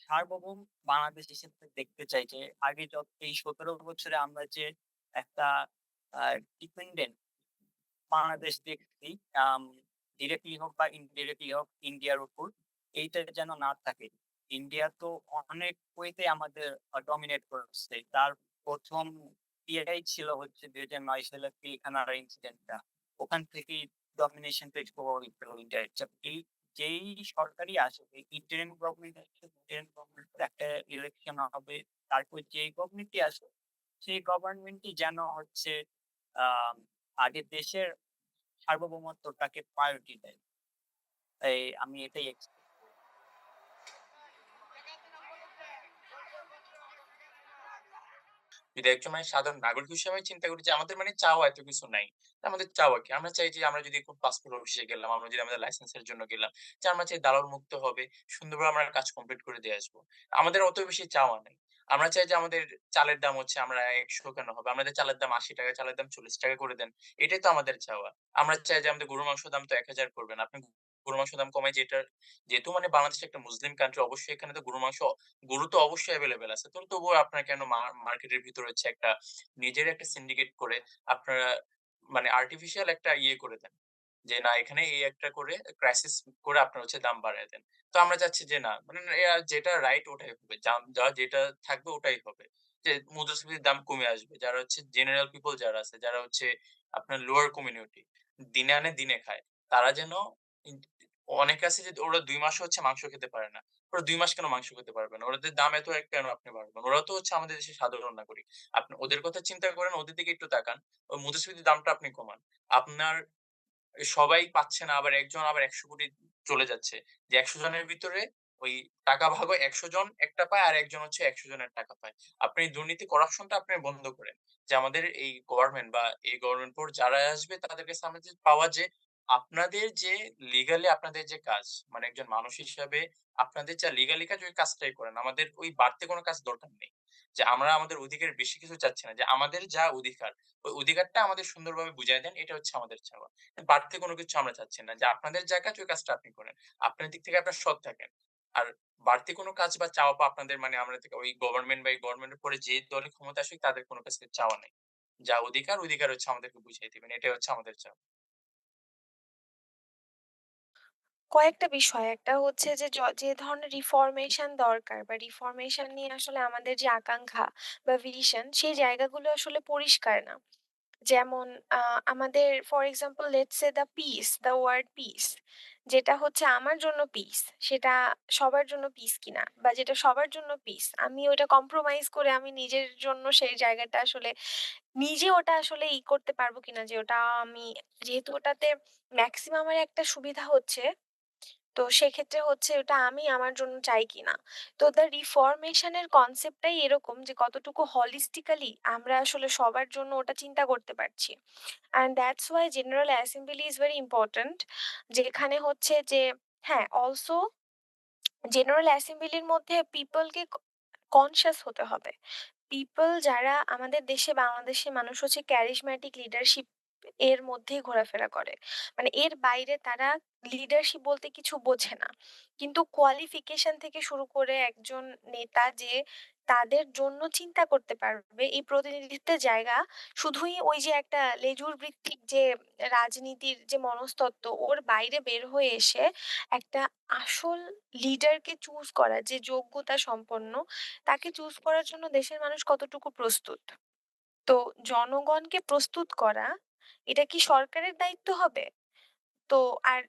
সার্বভৌম বাংলাদেশ হিসেবে দেখতে চাই, যে আগে এই ১৭ বছরে আমরা যে একটা আ ডিপেন্ডেন্ট বাংলাদেশ দেখছি, আম ডিরেক্টলি হোক বা ইনডিরেক্টলি হোক ইন্ডিয়ার উপর, এইটা যেন না থাকে। ইন্ডিয়া তো অনেক ওয়েতে আমাদের ডমিনেট করছে। তার ১ম ইয়েটাই ছিল হচ্ছে ২০০৯ সালের পিলখানার ইনসিডেন্টটা। ওখান থেকেই ডমিনেশনটা একটু প্রভাবিত হলো ইন্ডিয়ার। এই যেই সরকারই আসুক, এই ইন্টারিম গভর্নমেন্ট আসুক, ইন্টারিম গভর্নমেন্টের একটা ইলেকশন হবে। তারপর যেই গভর্নমেন্টই আসুক, সেই গভর্নমেন্টই যেন হচ্ছে আম আগে দেশের সার্বভৌমত্বটাকে প্রায়োরিটি দেয়। আমি এটাই যদি একজন মানে সাধারণ নাগরিক হিসেবে আমি চিন্তা করি যে আমাদের মানে চাওয়া এত কিছু নাই। আমাদের চাওয়া কি? আমরা চাই যে আমরা যদি কোন পাসপোর্ট অফিসে গেলাম, আমরা যদি আমাদের লাইসেন্সের জন্য গেলাম, যে আমরা চাই দালাল মুক্ত হবে, সুন্দরভাবে আমরা কাজ কমপ্লিট করে দিয়ে আসবো। আমাদের অত বেশি চাওয়া নাই। আমরা চাই যে আমাদের চালের দাম হচ্ছে আমরা ১০০ কেন হবে? আমাদের চালের দাম ৳৮০, চালের দাম ৳৪০ করে দেন। এটাই তো আমাদের চাওয়া। আমরা চাই যে আমাদের গরুর মাংসের দাম তো ১,০০০ করবেন। আপনি গরুর মাংসের দাম কমায় যেহেতু মানে বাংলাদেশ একটা মুসলিম কান্ট্রি, অবশ্যই এখানে তো গরু তো অবশ্যই এভেইলেবল আছে। তো তবুও আপনারা কেন মার্কেটের ভিতরে হচ্ছে একটা নিজের একটা সিন্ডিকেট করে আপনারা মানে আর্টিফিশিয়াল একটা ইয়ে করে দেন। যে না এখানে এই একটা করে ক্রাইসিস করে আপনারা হচ্ছে দাম বাড়ায় দেন। তো আমরা চাচ্ছি যে না মানে যেটা রাইট ওটাই হবে। যা যেটা থাকবে ওটাই হবে। যে মুদ্রাস্ফীতির দাম কমে আসবে। যারা হচ্ছে জেনারেল পিপল যারা আছে, যারা হচ্ছে আপনার লোয়ার কমিউনিটি দিনে আনে দিনে খায়। তারা যেন ইন অনেকে আছে যে ওরা ২ মাসও হচ্ছে মাংস খেতে পারে না। ওরা ২ মাস কেন মাংস খেতে পারবে না? ওদের দাম এত কেন আপনি বাড়াবেন? ওরাও তো হচ্ছে আমাদের দেশের সাধারণ নাগরিক। আপনি ওদের কথা চিন্তা করেন, ওদের দিকে একটু তাকান। ওই মুদ্রাস্ফীতির দামটা আপনি কমান। আপনার সবাই পাচ্ছে না, আবার একজন আবার ১০০ কোটি চলে যাচ্ছে। যে ১০০ জনের ভিতরে ওই টাকা ভাগ হয় ১০০ জন একটা পায় আর একজন হচ্ছে ১০০ জনের টাকা পায়। আপনি দুর্নীতি করাপশনটা আপনি বন্ধ করেন। যে আমাদের এই গভর্নমেন্ট বা এই গভর্নমেন্ট পর যারা আসবে তাদের কাছে আমাদের পাওয়া যে আপনাদের যে লিগালি আপনাদের যে কাজ মানে একজন মানুষ হিসাবে আপনাদের যা লিগালি কাজ ওই কাজটাই করেন। আমাদের ওই বাড়তি কোনো কাজ দরকার নেই। যে আমরা আমাদের অধিকারের বেশি কিছু চাচ্ছি না। যে আমাদের যা অধিকার, ওই অধিকারটা আমাদের সুন্দরভাবে বুঝায় দেন। এটা হচ্ছে আমাদের চাওয়া। বাড়তি কোনো কিছু আমরা চাচ্ছি না। যে আপনাদের যা কাজ ওই কাজটা আপনি করেন। আপনার দিক থেকে আপনারা সৎ থাকেন। আর বাড়তি কোনো কাজ বা চাওয়া পাওয়া আপনাদের মানে আমরা থেকে ওই গভর্নমেন্ট বা এই গভর্নমেন্টের পরে যে দলই ক্ষমতায় আসুক তাদের কোনো কাছে চাওয়া নাই। যা অধিকার হচ্ছে আমাদেরকে বুঝিয়ে দিবেন। এটাই হচ্ছে আমাদের চাওয়া। কয়েকটা বিষয়। একটা হচ্ছে যে যে ধরনের রিফর্মেশন দরকার বা রিফর্মেশন নিয়ে আসলে আমাদের যে আকাঙ্ক্ষা বা ভিশন সেই জায়গাগুলো আসলে পরিষ্কার না। যেমন আমাদের for example let's say the word peace যেটা হচ্ছে আমার জন্য পিস সেটা সবার জন্য পিস কিনা বা যেটা সবার জন্য পিস আমি ওটা কম্প্রোমাইজ করে আমি নিজের জন্য সেই জায়গাটা আসলে নিজে ওটা আসলে করতে পারবো কিনা যে ওটা আমি যেহেতু ওটাতে ম্যাক্সিমামের একটা সুবিধা হচ্ছে তো সেক্ষেত্রে হচ্ছে ওটা আমি আমার জন্য চাই কিনা। তো দ্য রিফরমেশন এর কনসেপ্টটাই এরকম যে কতটুকু হলিস্টিক্যালি আমরা আসলে সবার জন্য ওটা চিন্তা করতে পারছি। And that's why general assembly is very important. যেখানে হচ্ছে যে হ্যাঁ অলসো জেনারেল অ্যাসেম্বলির মধ্যে পিপলকে কনসিয়াস হতে হবে। পিপল যারা আমাদের দেশে বাংলাদেশে মানুষ হচ্ছে ক্যারিজম্যাটিক লিডারশিপ এর মধ্যেই ঘোরাফেরা করে। মানে এর বাইরে তারা লিডারশিপ বলতে কিছু বোঝে না। কিন্তু কোয়ালিফিকেশন থেকে শুরু করে একজন নেতা যে তাদের জন্য চিন্তা করতে পারবে এই প্রতিনিধিত্বের জায়গা শুধুই ওই যে একটা লেজুর ভিত্তিক যে রাজনীতির যে মনস্তত্ত্ব ওর বাইরে বের হয়ে এসে একটা আসল লিডারকে চুজ করা যে যোগ্যতা সম্পন্ন তাকে চুজ করার জন্য দেশের মানুষ কতটুকু প্রস্তুত। তো জনগণকে প্রস্তুত করা এটা কি সরকারের দায়িত্ব হবে? তো আর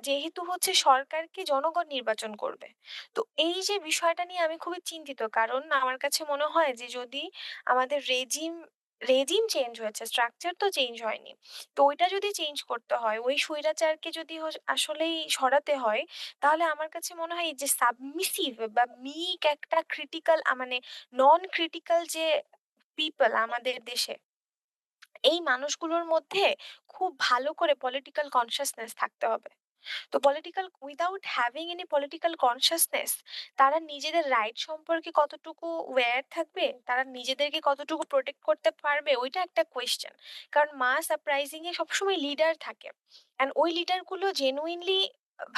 যেহেতু হচ্ছে সরকারকে জনগণ নির্বাচন করবে। তো এই যে বিষয়টা নিয়ে আমি খুবই চিন্তিত। কারণ আমার কাছে মনে হয় যে যদি আমাদের রেজিম চেঞ্জ হয়েছে, স্ট্রাকচার তো চেঞ্জ হয়নি। তো ওইটা যদি চেঞ্জ করতে হয়, ওই স্বৈরাচারকে যদি আসলেই সরাতে হয়, তাহলে আমার কাছে মনে হয় এই যে সাবমিসিভ বা মিক একটা ক্রিটিক্যাল মানে নন ক্রিটিক্যাল যে পিপল আমাদের দেশে এই মানুষগুলোর মধ্যে খুব ভালো করে পলিটিক্যাল কনসিয়াসনেস থাকতে হবে। তো political without having any political consciousness তারা নিজেদের রাইট সম্পর্কে কতটুকু ওয়্যার থাকবে, তারা নিজেদেরকে কতটুকু প্রোটেক্ট করতে পারবে ওইটা একটা কোয়েশ্চেন। কারণ মাস আপরাইজিং এ সবসময় লিডার থাকে অ্যান্ড ওই লিডার গুলো জেনুইনলি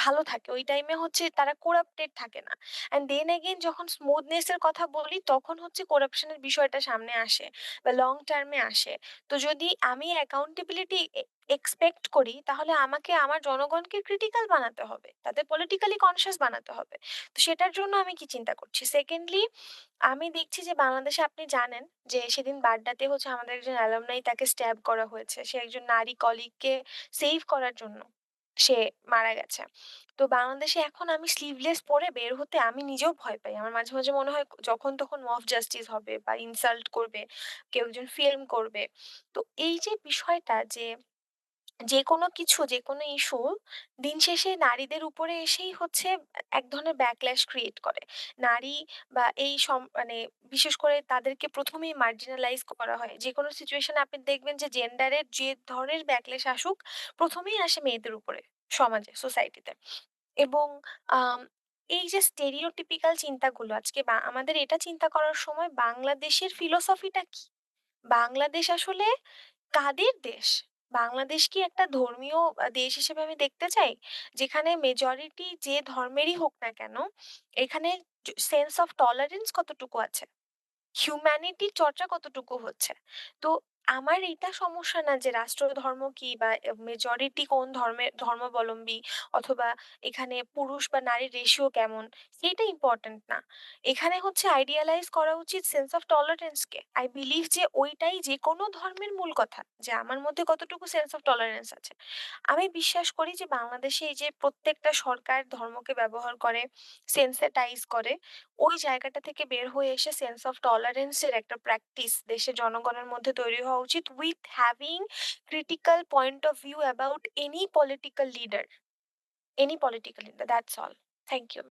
ভালো থাকে ওই টাইমে হচ্ছে তারা করাপ্টেড থাকে না। অ্যান্ড দেন এগেইন যখন স্মুথনেস এর কথা বলি তখন হচ্ছে করাপশনের বিষয়টা সামনে আসে বা লং টার্মে আসে। তো যদি আমি অ্যাকাউন্টেবিলিটি এক্সপেক্ট করি তাহলে আমাকে আমার জনগণকে ক্রিটিক্যাল বানাতে হবে, তাদের পলিটিক্যালি কনসিয়াস বানাতে হবে। তো সেটার জন্য আমি কি চিন্তা করছি, সেকেন্ডলি আমি দেখছি যে বাংলাদেশে আপনি জানেন যে সেদিন বাড্ডাতে হচ্ছে আমাদের একজন অ্যালামনাই তাকে স্ট্যাব করা হয়েছে, সে একজন নারী কলিগকে সেভ করার জন্য সে মারা গেছে। তো বাংলাদেশে এখন আমি স্লিভলেস পরে বের হতে আমি নিজেও ভয় পাই। আমার মাঝে মাঝে মনে হয় যখন তখন মব জাস্টিস হবে বা ইনসাল্ট করবে, কেউ একজন ফিল্ম করবে। তো এই যে বিষয়টা যে যেকোনো কিছু, যেকোনো ইস্যু দিন শেষে নারীদের উপরে এসেই হচ্ছে এক ধরনের ব্যাকল্যাশ ক্রিয়েট করে। নারী বা এই মানে বিশেষ করে তাদেরকে ১ম এই মার্জিনালাইজ করা হয়। যেকোনো সিচুয়েশন এ আপনি দেখবেন যে জেন্ডারের যে ধরনের ব্যাকল্যাশ আসুক ১ম এই আসে মেয়েদের উপরে সমাজে, সোসাইটিতে। এবং আম এই যে স্টেরিওটিপিক্যাল চিন্তাগুলো আজকে আমাদের এটা চিন্তা করার সময় বাংলাদেশের ফিলোসফিটা কি? বাংলাদেশ আসলে কাদের দেশ? বাংলাদেশ কি একটা ধর্মীয় দেশ হিসেবে আমি দেখতে চাই? যেখানে মেজরিটি যে ধর্মেরই হোক না কেন, এখানে সেন্স অফ টলারেন্স কতটুকু আছে? হিউম্যানিটির চর্চা কতটুকু হচ্ছে? তো আমার এটা সমস্যা না যে রাষ্ট্রধর্ম কি বা মেজরিটি কোন ধর্মাবলম্বী অথবা এখানে পুরুষ বা নারীর রেশিও কেমন সেইটা ইম্পর্টেন্ট না। এখানে হচ্ছে আইডিয়ালাইজ করা উচিত sense of tolerance K. I believe যে ওইটাই যেকোনো ধর্মের মূল কথা। যে আমার মধ্যে কতটুকু সেন্স অফ টলারেন্স আছে। আমি বিশ্বাস করি যে বাংলাদেশে এই যে প্রত্যেকটা সরকার ধর্মকে ব্যবহার করে, সেনসিটাইজ করে ওই জায়গাটা থেকে বের হয়ে এসে সেন্স অফ টলারেন্স এর একটা প্র্যাকটিস দেশের জনগণের মধ্যে তৈরি হওয়া উচিত with having critical point of view about any political leader that's all. Thank you.